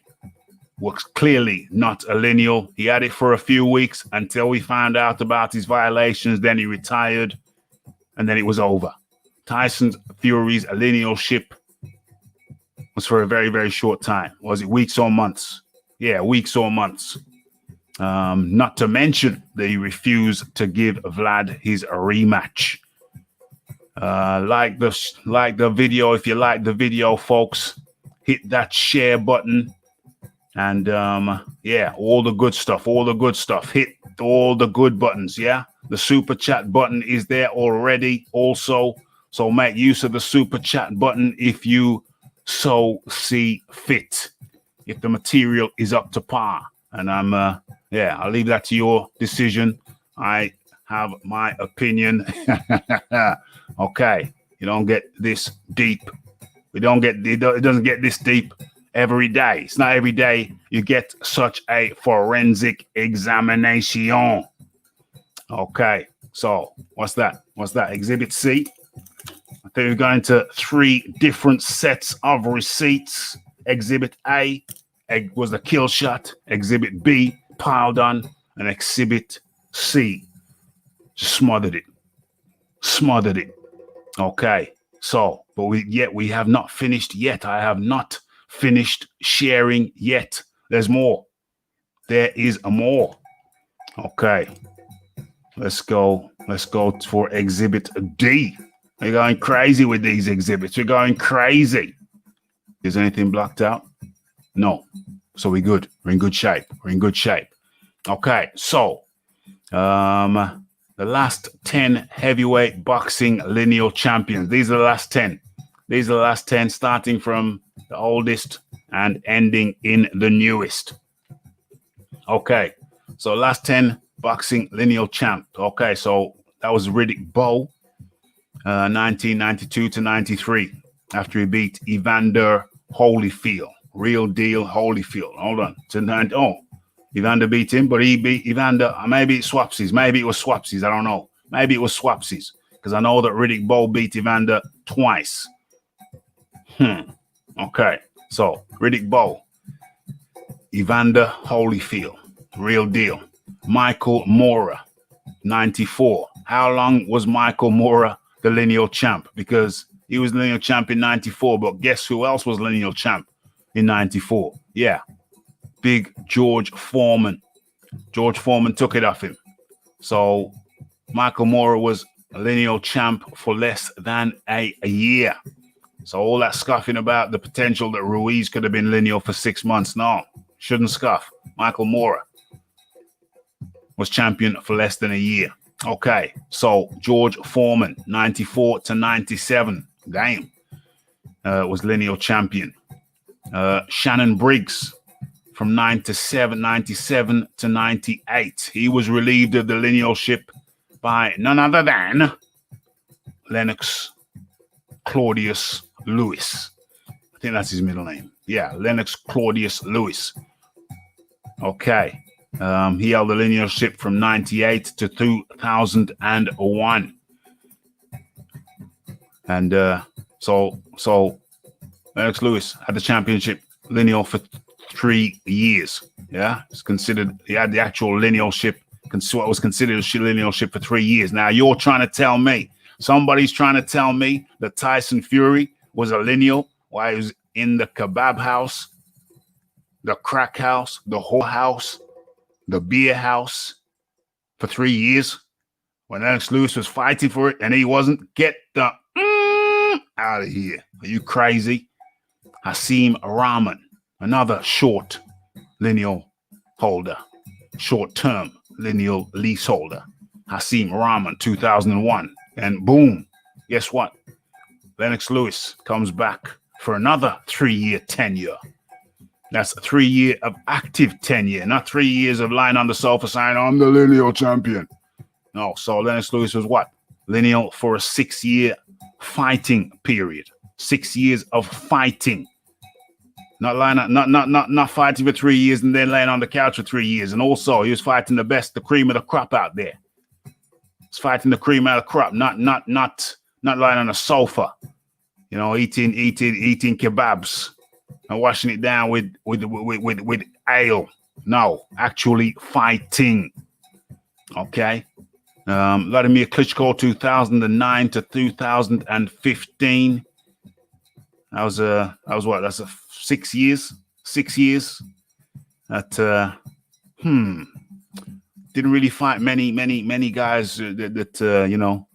not a lineal. He had it for a few weeks until we found out about his violations. Then he retired, and then it was over. Tyson Fury's linealship was for a very, very short time. Was it weeks or months? Yeah, weeks or months. Not to mention that he refused to give Vlad his rematch. Like the video. If you like the video, folks, hit that share button. And yeah, all the good stuff. Hit all the good buttons. Yeah, the super chat button is there already also. So make use of the super chat button if you so see fit. If the material is up to par. And I'll leave that to your decision. I have my opinion. Okay, you don't get this deep. It doesn't get this deep every day. It's not every day you get such a forensic examination. Okay, so what's that? Exhibit C. I think we're going to 3 different sets of receipts. Exhibit A was the kill shot. Exhibit B, piled on. And Exhibit C, smothered it. Okay, so, but we have not finished yet. I have not finished sharing yet. There's more. There is more. Okay, let's go for Exhibit D. We're going crazy with these exhibits. We're going crazy. Is anything blocked out? No. So we're good. We're in good shape. Okay, so the last 10 heavyweight boxing lineal champions. These are the last 10. Starting from the oldest and ending in the newest. Okay, so last 10 boxing lineal champ. Okay, so that was Riddick Bowe, 1992 to 93, after he beat Evander Holyfield. Real deal Holyfield. Hold on. Evander beat him, but he beat Evander. Maybe it was swapsies. I don't know. Maybe it was swapsies, because I know that Riddick Bowe beat Evander twice. Okay, so Riddick Bowe, Evander Holyfield, real deal. Michael Moorer, 94. How long was Michael Moorer the lineal champ? Because he was lineal champ in 94, but guess who else was lineal champ in 94? Yeah, big George Foreman. George Foreman took it off him. So Michael Moorer was a lineal champ for less than a year. So all that scoffing about the potential that Ruiz could have been lineal for 6 months, no, shouldn't scoff. Michael Moorer was champion for less than a year. Okay, so George Foreman, 94 to 97, damn, was lineal champion. Shannon Briggs, from 97 to 98. He was relieved of the linealship by none other than Lennox Claudius Lewis. I think that's his middle name. Yeah, Lennox Claudius Lewis. Okay. He held the linealship from 98 to 2001. And so Lennox Lewis had the championship lineal for 3 years. Yeah, it's considered, he had the actual linealship, what was considered a linealship for 3 years. Now you're trying to tell me, somebody's trying to tell me that Tyson Fury was a lineal while he was in the kebab house, the crack house, the whore house, the beer house for 3 years when Lennox Lewis was fighting for it and he wasn't. Get the out of here. Are you crazy? Hasim Rahman, another short lineal holder, short-term lineal leaseholder. Hasim Rahman, 2001. And boom, guess what? Lennox Lewis comes back for another 3-year tenure. That's 3 years of active tenure, not 3 years of lying on the sofa saying, I'm the lineal champion. No, so Lennox Lewis was what? Lineal for a 6-year fighting period. 6 years of fighting. Not lying, not fighting for 3 years and then laying on the couch for 3 years. And also he was fighting the best, the cream of the crop out there. He's fighting the cream out of the crop, not lying on a sofa, you know, eating kebabs and washing it down with ale. No, actually fighting. Okay. Vladimir Klitschko, 2009 to 2015. That was what? That's 6 years. 6 years. That didn't really fight many guys that you know,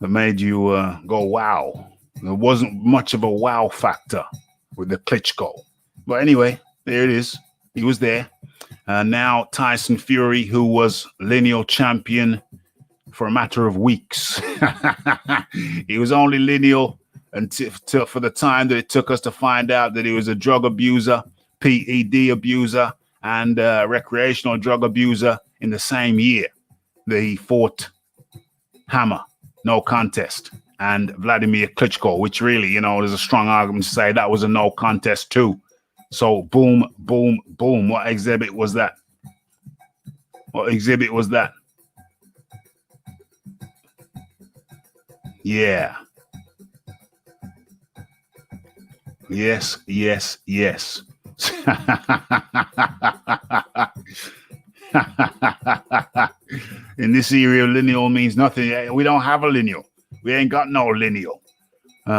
that made you go wow. There wasn't much of a wow factor with the Klitschko. But anyway, there it is. He was there. Now Tyson Fury, who was lineal champion for a matter of weeks. He was only lineal until for the time that it took us to find out that he was a drug abuser, PED abuser, and recreational drug abuser in the same year that he fought Hammer, no contest, and Vladimir Klitschko, which really, you know, there's a strong argument to say that was a no contest too. So boom, boom, boom. What exhibit was that? What exhibit was that? Yeah. Yes, yes, yes. In this area, lineal means nothing. We don't have a lineal. We ain't got no lineal.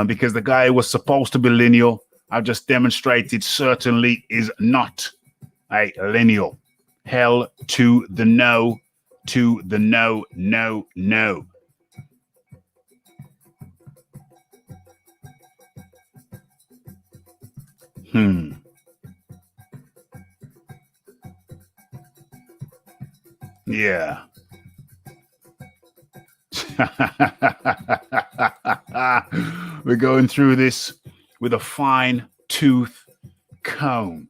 Because the guy who was supposed to be lineal, I've just demonstrated, certainly is not a lineal. Hell to the no, no. Yeah. We're going through this with a fine tooth comb.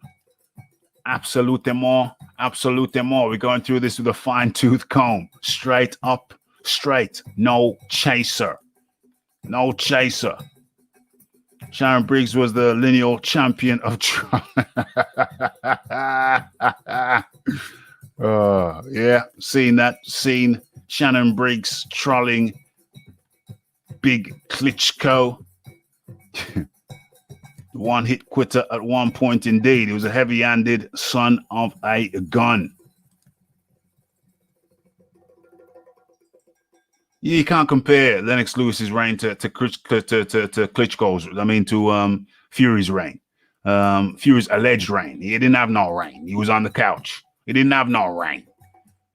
Absolutement. We're going through this with a fine tooth comb. Straight up, straight. No chaser. No chaser. Sharon Briggs was the lineal champion of yeah, seen Shannon Briggs trolling Big Klitschko. One-hit quitter at one point indeed. He was a heavy-handed son of a gun. You can't compare Lennox Lewis's reign to Klitschko's. I mean, to Fury's reign. Fury's alleged reign. He didn't have no reign. He was on the couch. He didn't have no reign.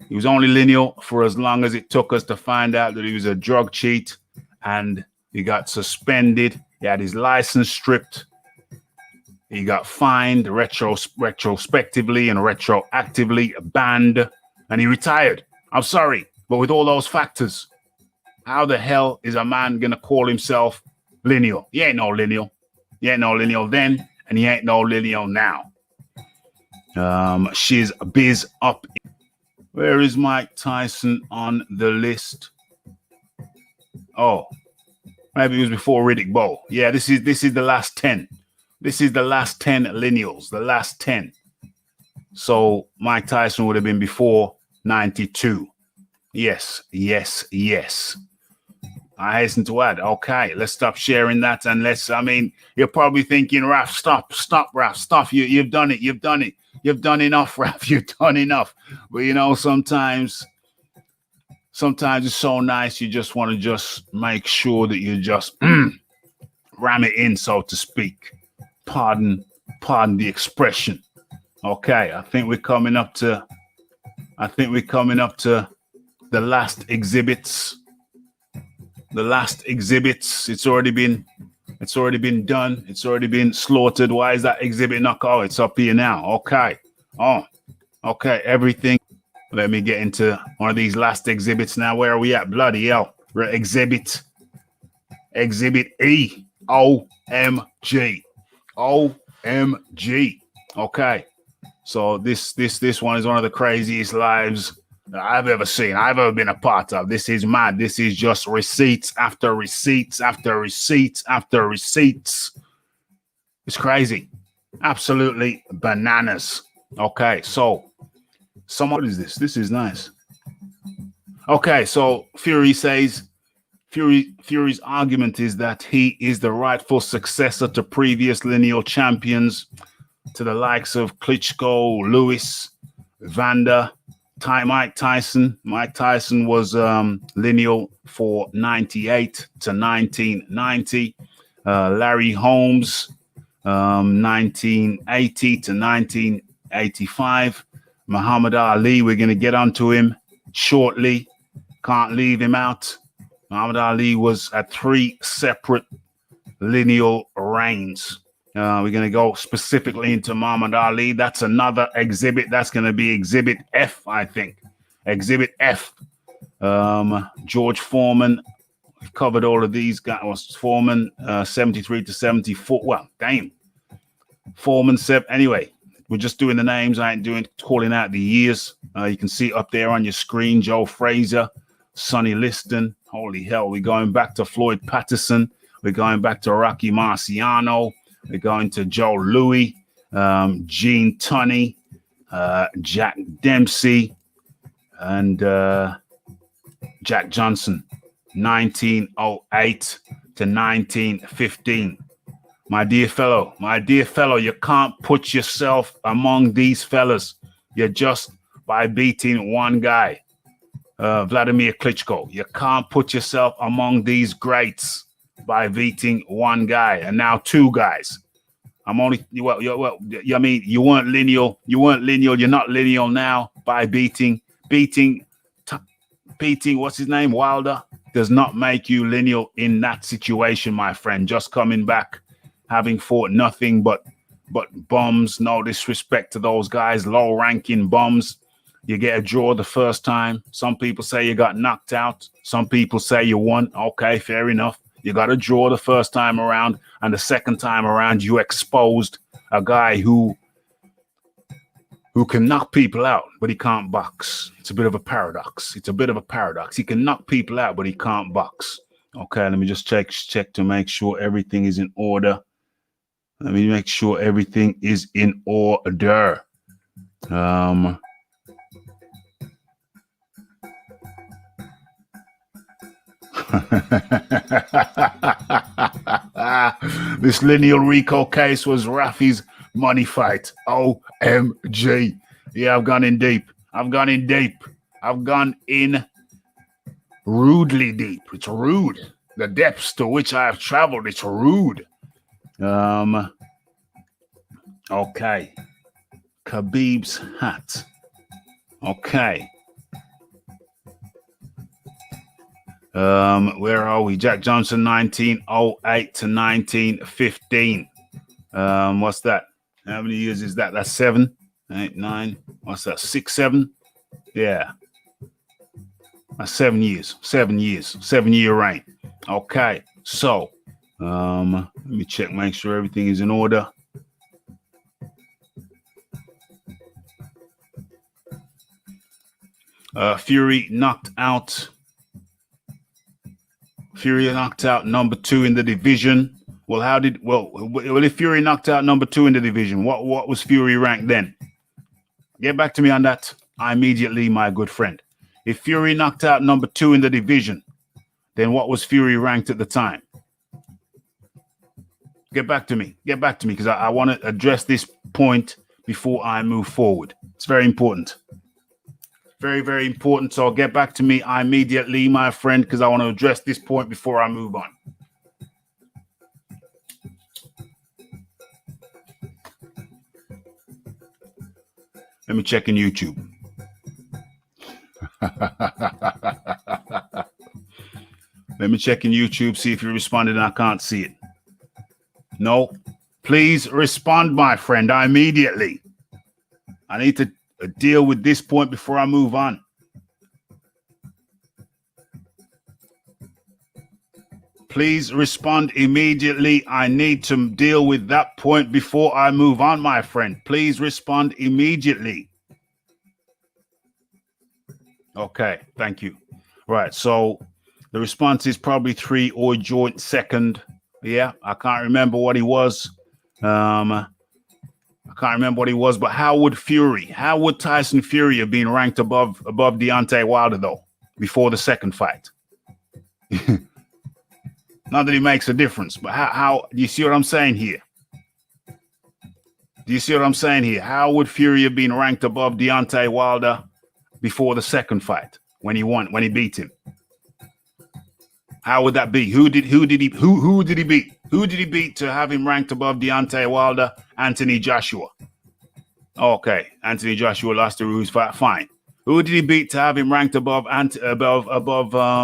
He was only lineal for as long as it took us to find out that he was a drug cheat, and he got suspended. He had his license stripped. He got fined retrospectively and retroactively banned, and he retired. I'm sorry, but with all those factors, how the hell is a man gonna call himself lineal? He ain't no lineal. He ain't no lineal then, and he ain't no lineal now. She's biz up. Where is Mike Tyson on the list? Oh, maybe it was before Riddick Bowe. Yeah, this is the last 10. This is the last 10 lineals, the last 10. So Mike Tyson would have been before 92. Yes. I hasten to add, okay, let's stop sharing that, and you're probably thinking, Raf, stop, Raf, stop. You've done it. You've done enough, Raf. You've done enough. But sometimes it's so nice. You just want to just make sure that you just ram it in, so to speak. Pardon the expression. Okay, I think we're coming up to the last exhibits. The last exhibits. It's already been done. It's already been slaughtered. Why is that exhibit not? Oh, it's up here now. Okay. Oh, okay. Everything. Let me get into one of these last exhibits now. Where are we at? Bloody hell. We're at exhibit E. OMG. Okay. So this one is one of the craziest lives that I've ever seen. I've ever been a part of. This is mad. This is just receipts after receipts after receipts after receipts. It's crazy. Absolutely bananas. Okay, so what is this? This is nice. Okay, so Fury says Fury's argument is that he is the rightful successor to previous lineal champions, to the likes of Klitschko, Lewis, Vander, Mike Tyson. Mike Tyson was lineal for 98 to 1990. Larry Holmes, 1980 to 1985. Muhammad Ali, we're going to get onto him shortly. Can't leave him out. Muhammad Ali was at 3 separate lineal reigns. We're going to go specifically into Muhammad Ali. That's another exhibit. That's going to be Exhibit F, I think. Exhibit F. George Foreman. We've covered all of these guys. Foreman, 73 to 74. Well, damn. Foreman, anyway, we're just doing the names. I ain't calling out the years. You can see up there on your screen, Joe Frazier, Sonny Liston. Holy hell, we're going back to Floyd Patterson. We're going back to Rocky Marciano. We're going to Joe Louis, Gene Tunney, Jack Dempsey, and Jack Johnson, 1908 to 1915. My dear fellow, you can't put yourself among these fellas. You're just by beating one guy, Vladimir Klitschko. You can't put yourself among these greats by beating one guy, and now 2 guys. I mean, you weren't lineal. You're not lineal now by beating. What's his name? Wilder does not make you lineal in that situation, my friend. Just coming back, having fought nothing but bums. No disrespect to those guys, low-ranking bums. You get a draw the first time. Some people say you got knocked out. Some people say you won. Okay, fair enough. You got a draw the first time around, and the second time around, you exposed a guy who can knock people out, but he can't box. It's a bit of a paradox. He can knock people out, but he can't box. Okay, let me just check to make sure everything is in order. This Lineal Rico case was Rafi's money fight. OMG. Yeah, I've gone in deep. I've gone in deep. I've gone in rudely deep. It's rude. The depths to which I have traveled, it's rude. Okay. Khabib's hat. Okay. Where are we? Jack Johnson, 1908 to 1915. What's that? How many years is that? That's 7, 8, 9. What's that? 6, 7? Yeah. That's 7 years. 7 years. 7-year reign. Okay. So, let me check, make sure everything is in order. Fury knocked out number 2 in the division. Well, if Fury knocked out number 2 in the division, what was Fury ranked then? Get back to me on that immediately, my good friend. If Fury knocked out number 2 in the division, then what was Fury ranked at the time? Get back to me, because I want to address this point before I move forward. It's very important. Very, very important. So get back to me immediately, my friend, because I want to address this point before I move on. Let me check in YouTube. Let me check in YouTube, see if you responded and I can't see it. No, please respond, my friend, immediately. I need to deal with this point before I move on. Please respond immediately. I need to deal with that point before I move on, my friend. Please respond immediately. Okay, thank you. Right, so the response is probably 3 or joint second. Yeah, I can't remember what he was. But how would Tyson Fury have been ranked above Deontay Wilder, though, before the second fight? Not that it makes a difference, but how do you see what I'm saying here? How would Fury have been ranked above Deontay Wilder before the second fight when he beat him? How would that be? Who did he beat? Who did he beat to have him ranked above Deontay Wilder? Anthony Joshua. Okay, Anthony Joshua lost the Ruiz fight. Fine. Who did he beat to have him ranked above Deontay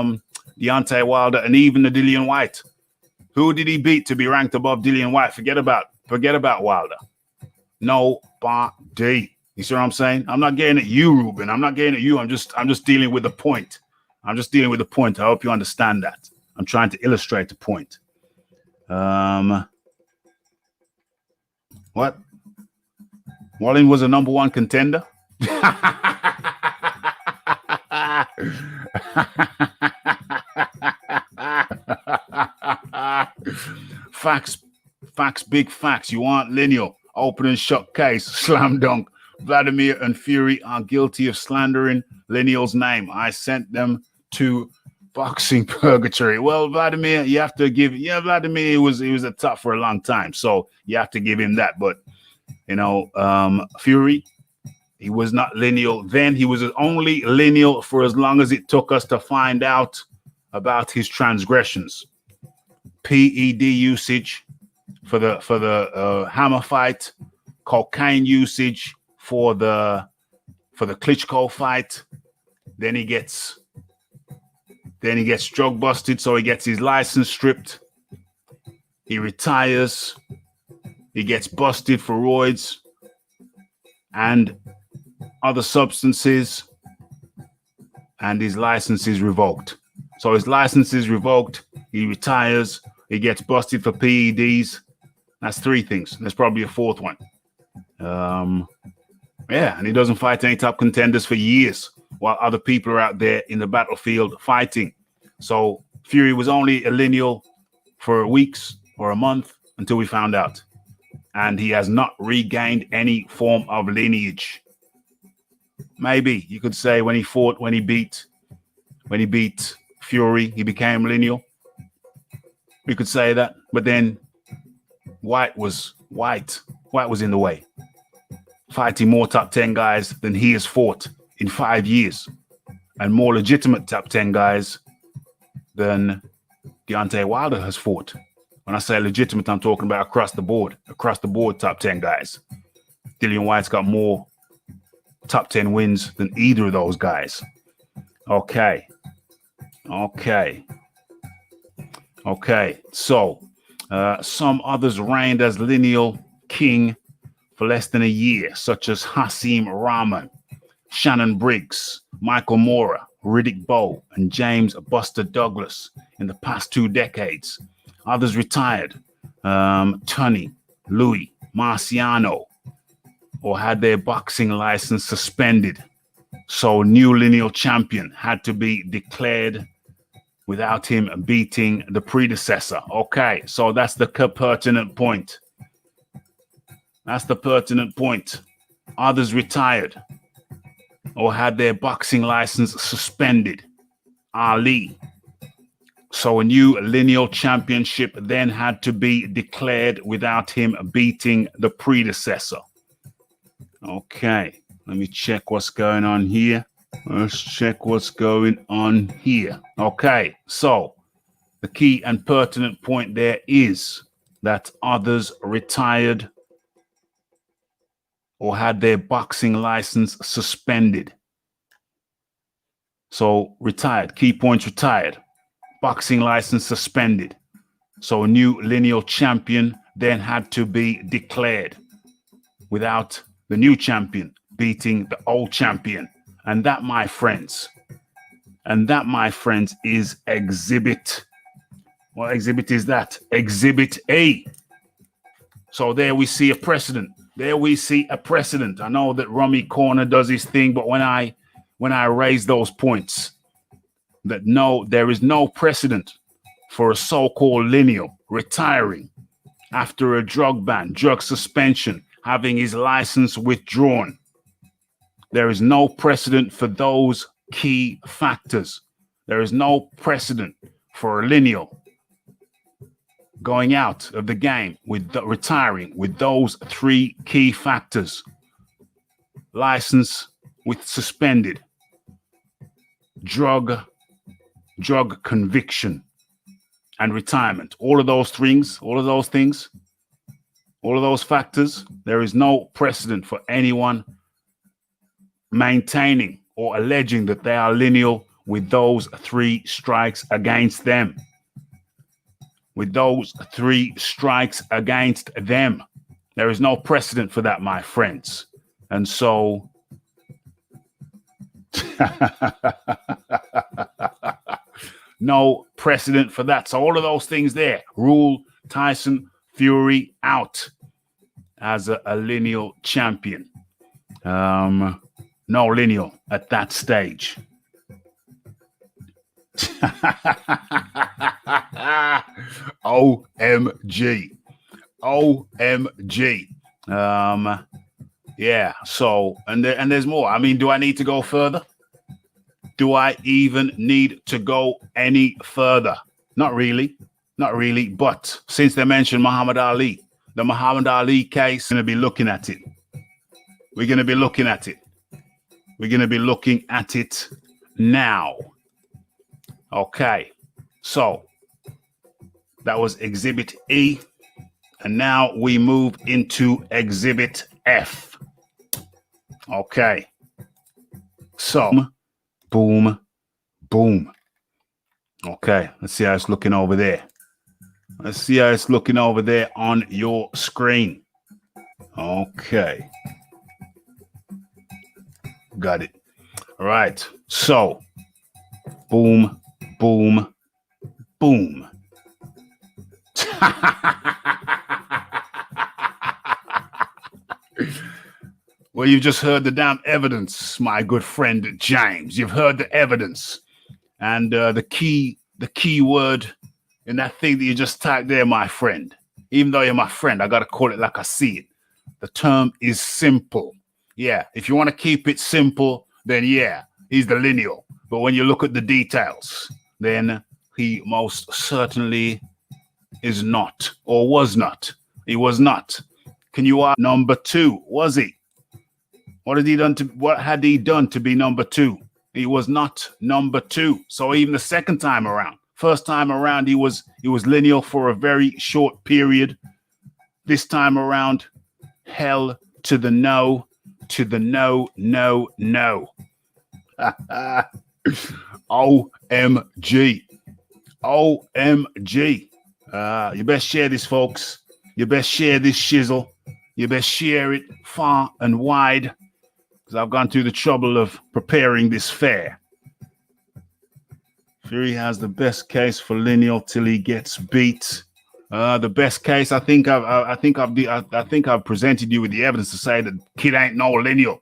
Wilder and even the Dillian White? Who did he beat to be ranked above Dillian White? Forget about Wilder. Nobody. You see what I'm saying? I'm not getting at you, Ruben. I'm not getting at you. I'm just dealing with the point. I hope you understand that. I'm trying to illustrate the point. What? Wallin was a number 1 contender? Facts, big facts. You want Lineal? Open and shut case. Slam dunk. Vladimir and Fury are guilty of slandering Lineal's name. I sent them to boxing purgatory. Well, Vladimir, you have to give. Yeah, Vladimir he was a tough for a long time, so you have to give him that. But Fury, he was not Lineal then. He was only Lineal for as long as it took us to find out about his transgressions. PED usage for the Hammer fight, cocaine usage for the Klitschko fight. Then he gets drug busted, so he gets his license stripped. He retires. He gets busted for roids and other substances, and his license is revoked. So his license is revoked. He retires. He gets busted for PEDs. That's 3 things. There's probably a 4th one. And he doesn't fight any top contenders for years while other people are out there in the battlefield fighting. So Fury was only a Lineal for weeks or a month until we found out. And he has not regained any form of lineage. Maybe you could say when he beat Fury, he became lineal. We could say that. But then White was in the way, fighting more top 10 guys than he has fought in 5 years, and more legitimate top 10 guys than Deontay Wilder has fought. When I say legitimate, I'm talking about across the board top 10 guys. Dillian White's got more top 10 wins than either of those guys. Okay. So some others reigned as lineal king for less than a year, such as Hasim Rahman, Shannon Briggs, Michael Mora, Riddick Bowe, and James Buster Douglas in the past 2 decades. Others retired, Tunney, Louis, Marciano, or had their boxing license suspended. So new lineal champion had to be declared without him beating the predecessor. Okay, so that's the pertinent point. Others retired or had their boxing license suspended. Ali. So a new lineal championship then had to be declared without him beating the predecessor. Okay, let me check what's going on here. Okay, so the key and pertinent point there is that others retired or had their boxing license suspended. So retired, key points retired, boxing license suspended. So a new lineal champion then had to be declared without the new champion beating the old champion. And that, my friends, is exhibit. What exhibit is that? Exhibit A. So there we see a precedent. I know that Rummy Corner does his thing, but when I raise those points, that no, there is no precedent for a so-called lineal retiring after a drug ban, drug suspension, having his license withdrawn. There is no precedent for those key factors. There is no precedent for a lineal going out of the game with retiring with those 3 key factors: license with suspended, drug conviction, and retirement. All of those factors, there is no precedent for anyone maintaining or alleging that they are lineal with those 3 strikes against them. There is no precedent for that, my friends. And so no precedent for that. So all of those things there rule Tyson Fury out as a lineal champion. No lineal at that stage. OMG. Yeah, so and there's more. I mean, do I need to go further? Do I even need to go any further? Not really. But since they mentioned Muhammad Ali, the Muhammad Ali case, we're going to be looking at it. We're going to be looking at it now. Okay, so that was Exhibit E, and now we move into Exhibit F. Okay, so boom. Okay, let's see how it's looking over there. On your screen. Okay. Got it. All right. So, boom. Well, you've just heard the damn evidence, my good friend James. You've heard the evidence. And the key word in that thing that you just typed there, my friend, even though you're my friend, I got to call it like I see it. The term is simple. Yeah, if you want to keep it simple, then yeah, he's the lineal. But when you look at the details, then he most certainly is not, or was not. He was not. Can you ask number 2? Was he? What had he done to be number 2? He was not number 2. So even the second time around, first time around, he was lineal for a very short period. This time around, hell to the no, no. OMG. OMG. You best share this, folks. You best share this shizzle. You best share it far and wide, because I've gone through the trouble of preparing this fair. Fury has the best case for Lineal till he gets beat. The best case, I think I've presented you with the evidence to say that kid ain't no Lineal.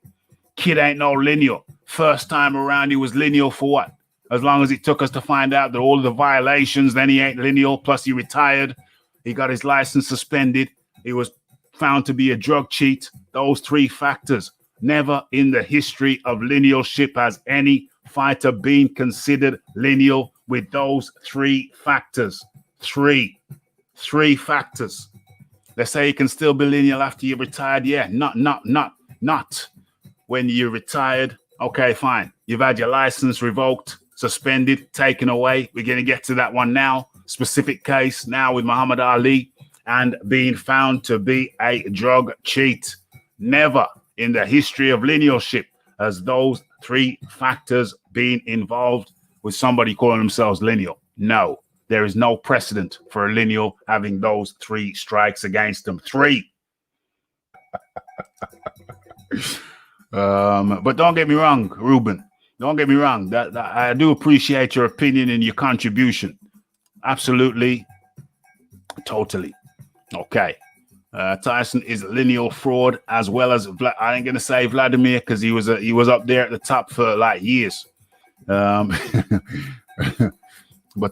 Kid ain't no Lineal. First time around, he was Lineal for what? As long as it took us to find out that all of the violations, then he ain't Lineal. Plus, he retired. He got his license suspended. He was found to be a drug cheat. Those 3 factors. Never in the history of linealship has any fighter been considered lineal with those 3 factors. 3 factors. Let's say you can still be lineal after you retired. Yeah, not when you retired. Okay, fine. You've had your license revoked, suspended, taken away. We're going to get to that one now. Specific case now with Muhammad Ali and being found to be a drug cheat. Never in the history of linealship has those 3 factors been involved with somebody calling themselves lineal. No, there is no precedent for a lineal having those 3 strikes against them. 3. But don't get me wrong, Ruben. Don't get me wrong. That I do appreciate your opinion and your contribution. Absolutely. Totally. Okay. Tyson is lineal fraud, as well as I ain't gonna say Vladimir, because he was up there at the top for like years. But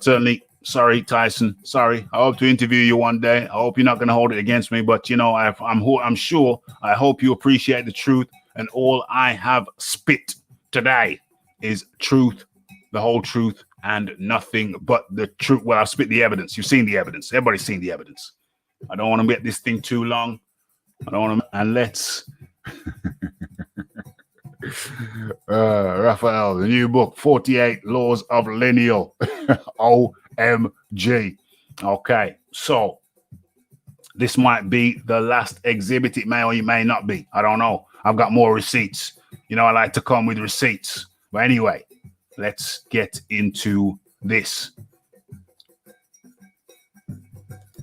certainly, sorry, Tyson. Sorry. I hope to interview you one day. I hope you're not gonna hold it against me. But you know, I'm sure. I hope you appreciate the truth, and all I have spit today is truth, the whole truth, and nothing but the truth. Well, I've spit the evidence. You've seen the evidence. Everybody's seen the evidence. I don't want to get this thing too long. I don't want to. And let's. Raphael, the new book, 48 Laws of Lineal. OMG. Okay, so this might be the last exhibit. It may or it may not be. I don't know. I've got more receipts. You know, I like to come with receipts. But anyway, let's get into this.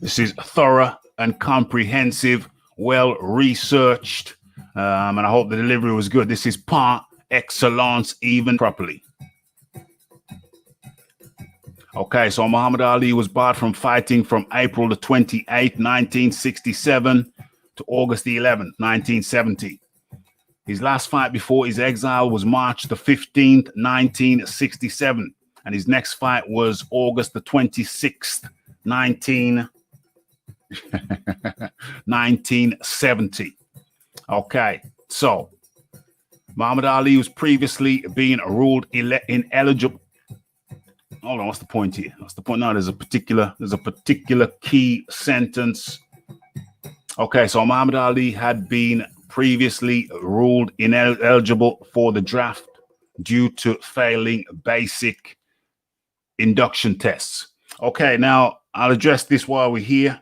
This is thorough and comprehensive, well researched, and I hope the delivery was good. This is par excellence, even properly. Okay, so Muhammad Ali was barred from fighting from April the 28th, 1967 to August the 11th, 1970. His last fight before his exile was March the 15th, 1967, and his next fight was August the 26th, 1970. Okay, so Muhammad Ali was previously being ruled ineligible. Hold on, what's the point here? What's the point? No, there's a particular key sentence. Okay, so Muhammad Ali had been previously ruled ineligible for the draft due to failing basic induction tests. Okay, now I'll address this while we're here.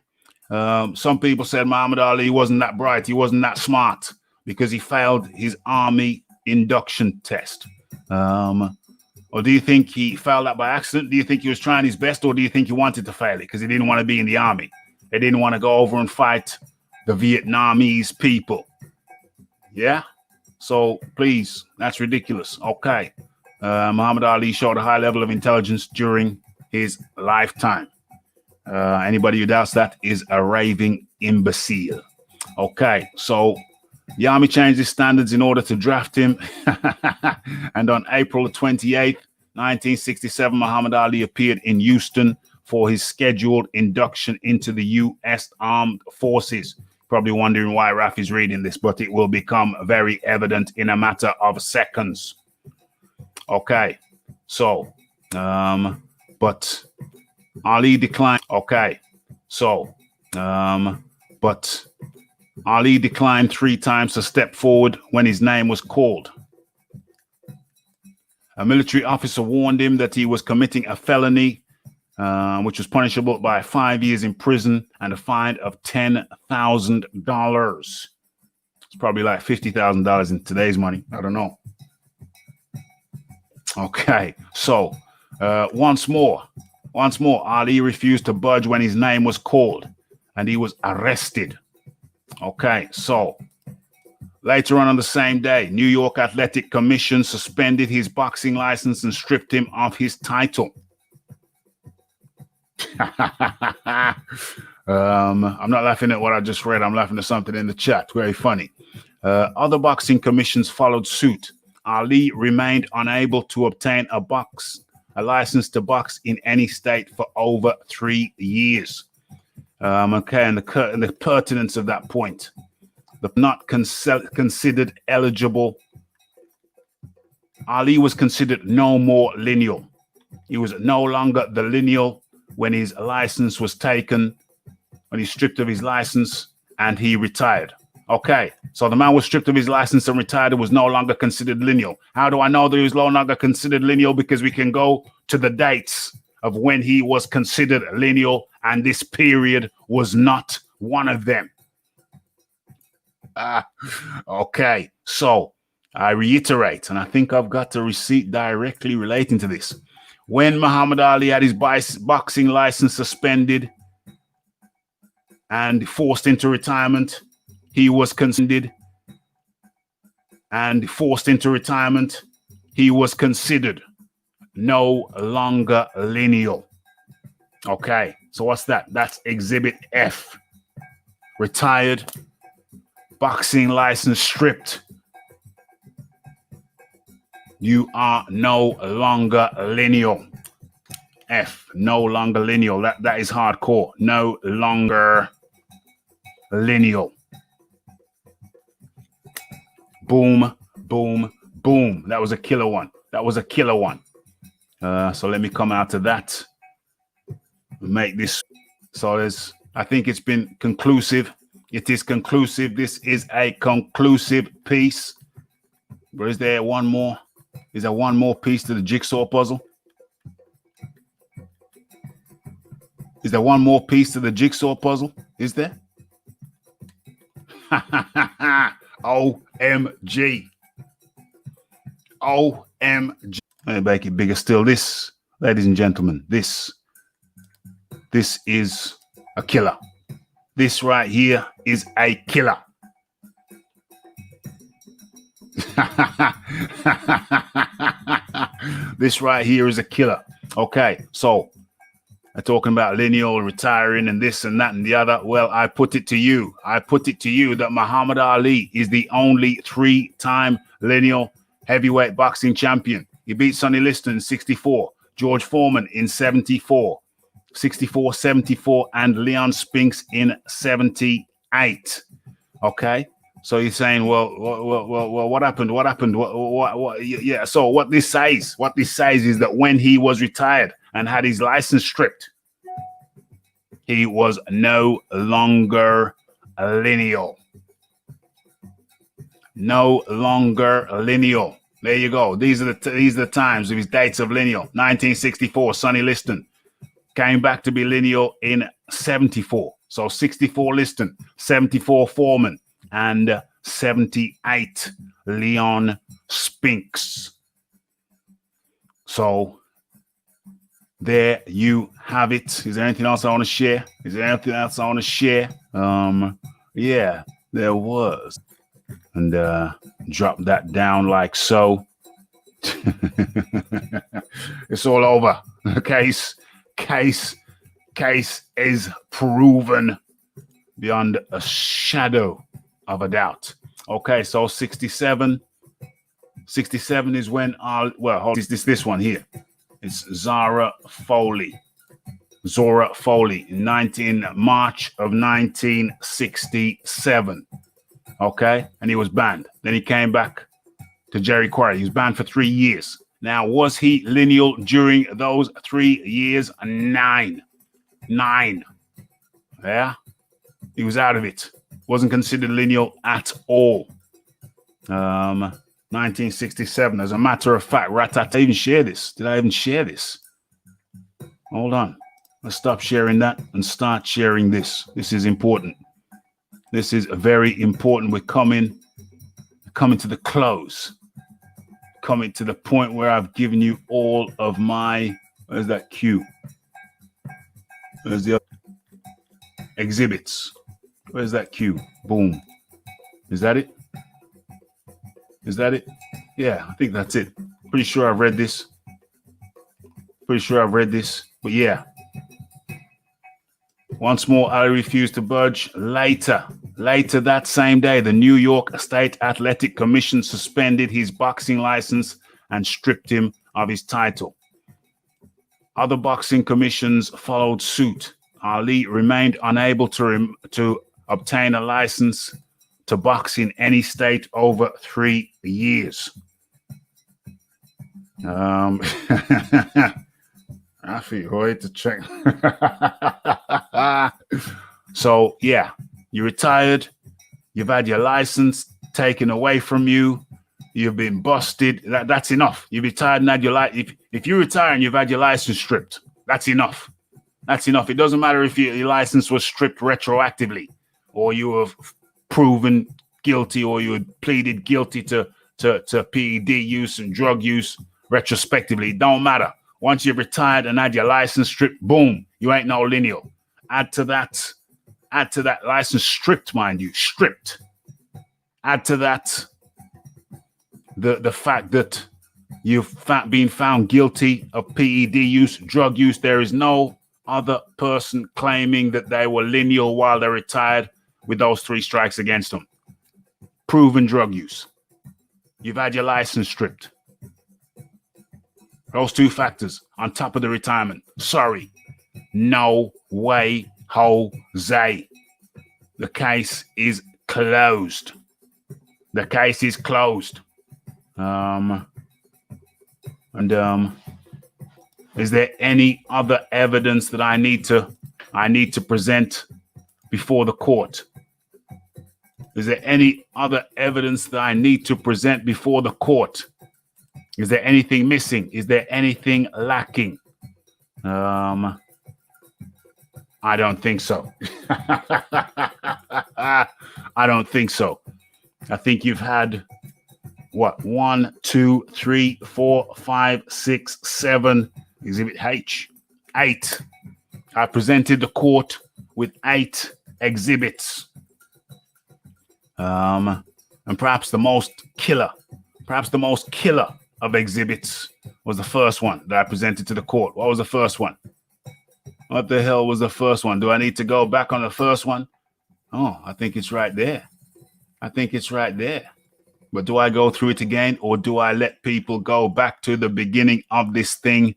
Some people said Muhammad Ali wasn't that bright. He wasn't that smart because he failed his army induction test. Or do you think he failed that by accident? Do you think he was trying his best, or do you think he wanted to fail it because he didn't want to be in the army? He didn't want to go over and fight the Vietnamese people. Yeah? So please, that's ridiculous. Okay. Muhammad Ali showed a high level of intelligence during his lifetime. Anybody who doubts that is a raving imbecile. Okay, so the army changed its standards in order to draft him. And on April 28th, 1967, Muhammad Ali appeared in Houston for his scheduled induction into the U.S. Armed Forces. Probably wondering why Raf is reading this, but it will become very evident in a matter of seconds. Okay, so but Ali declined. Okay, so, but Ali declined 3 times to step forward when his name was called. A military officer warned him that he was committing a felony, which was punishable by 5 years in prison and a fine of $10,000. It's probably like $50,000 in today's money. I don't know. Okay, so once more, Ali refused to budge when his name was called, and he was arrested. Okay, so later on the same day, New York Athletic Commission suspended his boxing license and stripped him of his title. I'm not laughing at what I just read. I'm laughing at something in the chat. Very funny. Other boxing commissions followed suit. Ali remained unable to obtain a license to box in any state for over 3 years. Okay, and the pertinence of that point. The not considered eligible. Ali was considered no more lineal. He was no longer the lineal when his license was taken, when he stripped of his license and he retired. Okay, so the man was stripped of his license and retired and was no longer considered lineal. How do I know that he was no longer considered lineal? Because we can go to the dates of when he was considered lineal, and this period was not one of them. Okay, so I reiterate, and I think I've got a receipt directly relating to this. When Muhammad Ali had his boxing license suspended and forced into retirement, he was considered no longer lineal. Okay, so what's that? That's Exhibit F. Retired, boxing license stripped. You are no longer lineal. F, no longer lineal. That is hardcore. No longer lineal. Boom, boom, boom. That was a killer one. So let me come out of that. Make this. So I think it's been conclusive. It is conclusive. This is a conclusive piece. But is there one more? Is there one more piece to the jigsaw puzzle? Is there one more piece to the jigsaw puzzle? Is there? OMG. OMG. Let me make it bigger still. This, ladies and gentlemen, this is a killer. This right here is a killer. This right here is a killer. Okay, so I'm talking about lineal, retiring, and this and that and the other. Well, I put it to you that Muhammad Ali is the only 3-time lineal heavyweight boxing champion. He beat Sonny Liston in 64, George Foreman in 74, 74, and Leon Spinks in 78. Okay. So you're saying, well, what happened? Yeah. So what this says is that when he was retired and had his license stripped, he was no longer lineal. No longer lineal. There you go. These are the times of his dates of lineal. 1964, Sonny Liston came back to be lineal in 74. So 64 Liston, 74 Foreman, and 78 Leon Spinks. So there you have it. Is there anything else I want to share? Yeah, there was. And drop that down like so. It's all over. The case is proven beyond a shadow of a doubt. Okay, so 67 is when this one here. It's Zora Foley in March of 1967. Okay, and he was banned. Then he came back to Jerry Quarry. He was banned for 3 years. Now, was he lineal during those 3 years? 9. Yeah, he was out of it. Wasn't considered lineal at all. 1967. As a matter of fact, Ratat. Did I even share this? Did I even share this? Hold on. Let's stop sharing that and start sharing this. This is important. This is very important. We're coming to the close. Coming to the point where I've given you all of my, where's that cue? Where's the other exhibits? Where's that cue? Boom. Is that it? Is that it? Yeah, I think that's it. Pretty sure I've read this. But yeah. Once more, I refused to budge. Later that same day, the New York State Athletic Commission suspended his boxing license and stripped him of his title. Other boxing commissions followed suit. Ali remained unable to obtain a license to box in any state over 3 years. I feel right to check. So, yeah, you retired. You've had your license taken away from you. You've been busted. That's enough. You retired and had your license. If you retire and you've had your license stripped, that's enough. That's enough. It doesn't matter if your license was stripped retroactively or you were proven guilty or you had pleaded guilty to PED use and drug use retrospectively. It don't matter. Once you've retired and had your license stripped, boom, you ain't no lineal. Add to that license stripped, mind you, stripped. Add to that the fact that you've been found guilty of PED use, drug use. There is no other person claiming that they were lineal while they're retired with those 3 strikes against them. Proven drug use. You've had your license stripped. Those 2 factors on top of the retirement. Sorry. No way, Jose. The case is closed. The case is closed. Is there any other evidence that I need to present before the court? Is there any other evidence that I need to present before the court? Is there anything missing? Is there anything lacking? I don't think so. I don't think so. I think you've had what? 1, 2, 3, 4, 5, 6, 7. Exhibit H. 8. I presented the court with 8 exhibits. And perhaps the most killer of exhibits was the first one that I presented to the court. What was the first one? What the hell was the first one? Do I need to go back on the first one? Oh, I think it's right there. But do I go through it again, or do I let people go back to the beginning of this thing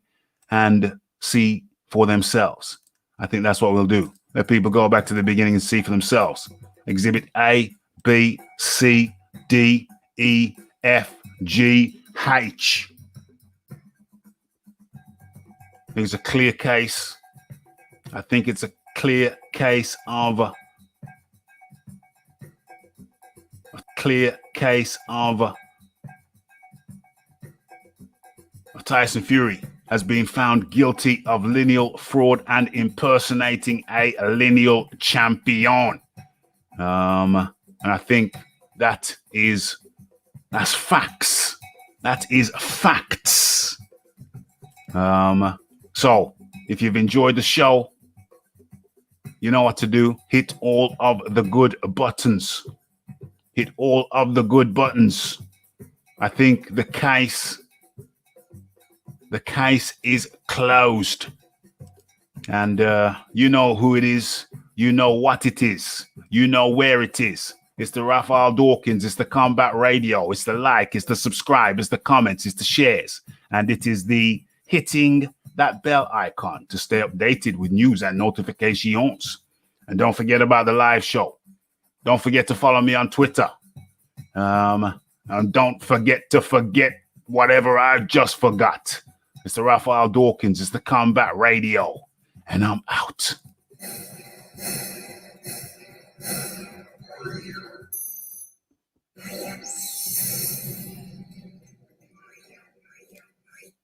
and see for themselves? I think that's what we'll do. Let people go back to the beginning and see for themselves. Exhibit A, B, C, D, E, F, G, H. It's a clear case. I think it's a clear case of Tyson Fury has been found guilty of lineal fraud and impersonating a lineal champion. And I think that's facts. That is facts. So if you've enjoyed the show, you know what to do. Hit all of the good buttons. I think the case is closed. And you know who it is. You know what it is. You know where it is. It's the Raphael Dawkins. It's the Combat Radio. It's the like. It's the subscribe. It's the comments. It's the shares. And it is the hitting that bell icon to stay updated with news and notifications. And don't forget about the live show. Don't forget to follow me on Twitter. And don't forget whatever I just forgot. Mr. Raphael Dawkins is the Combat Radio, and I'm out.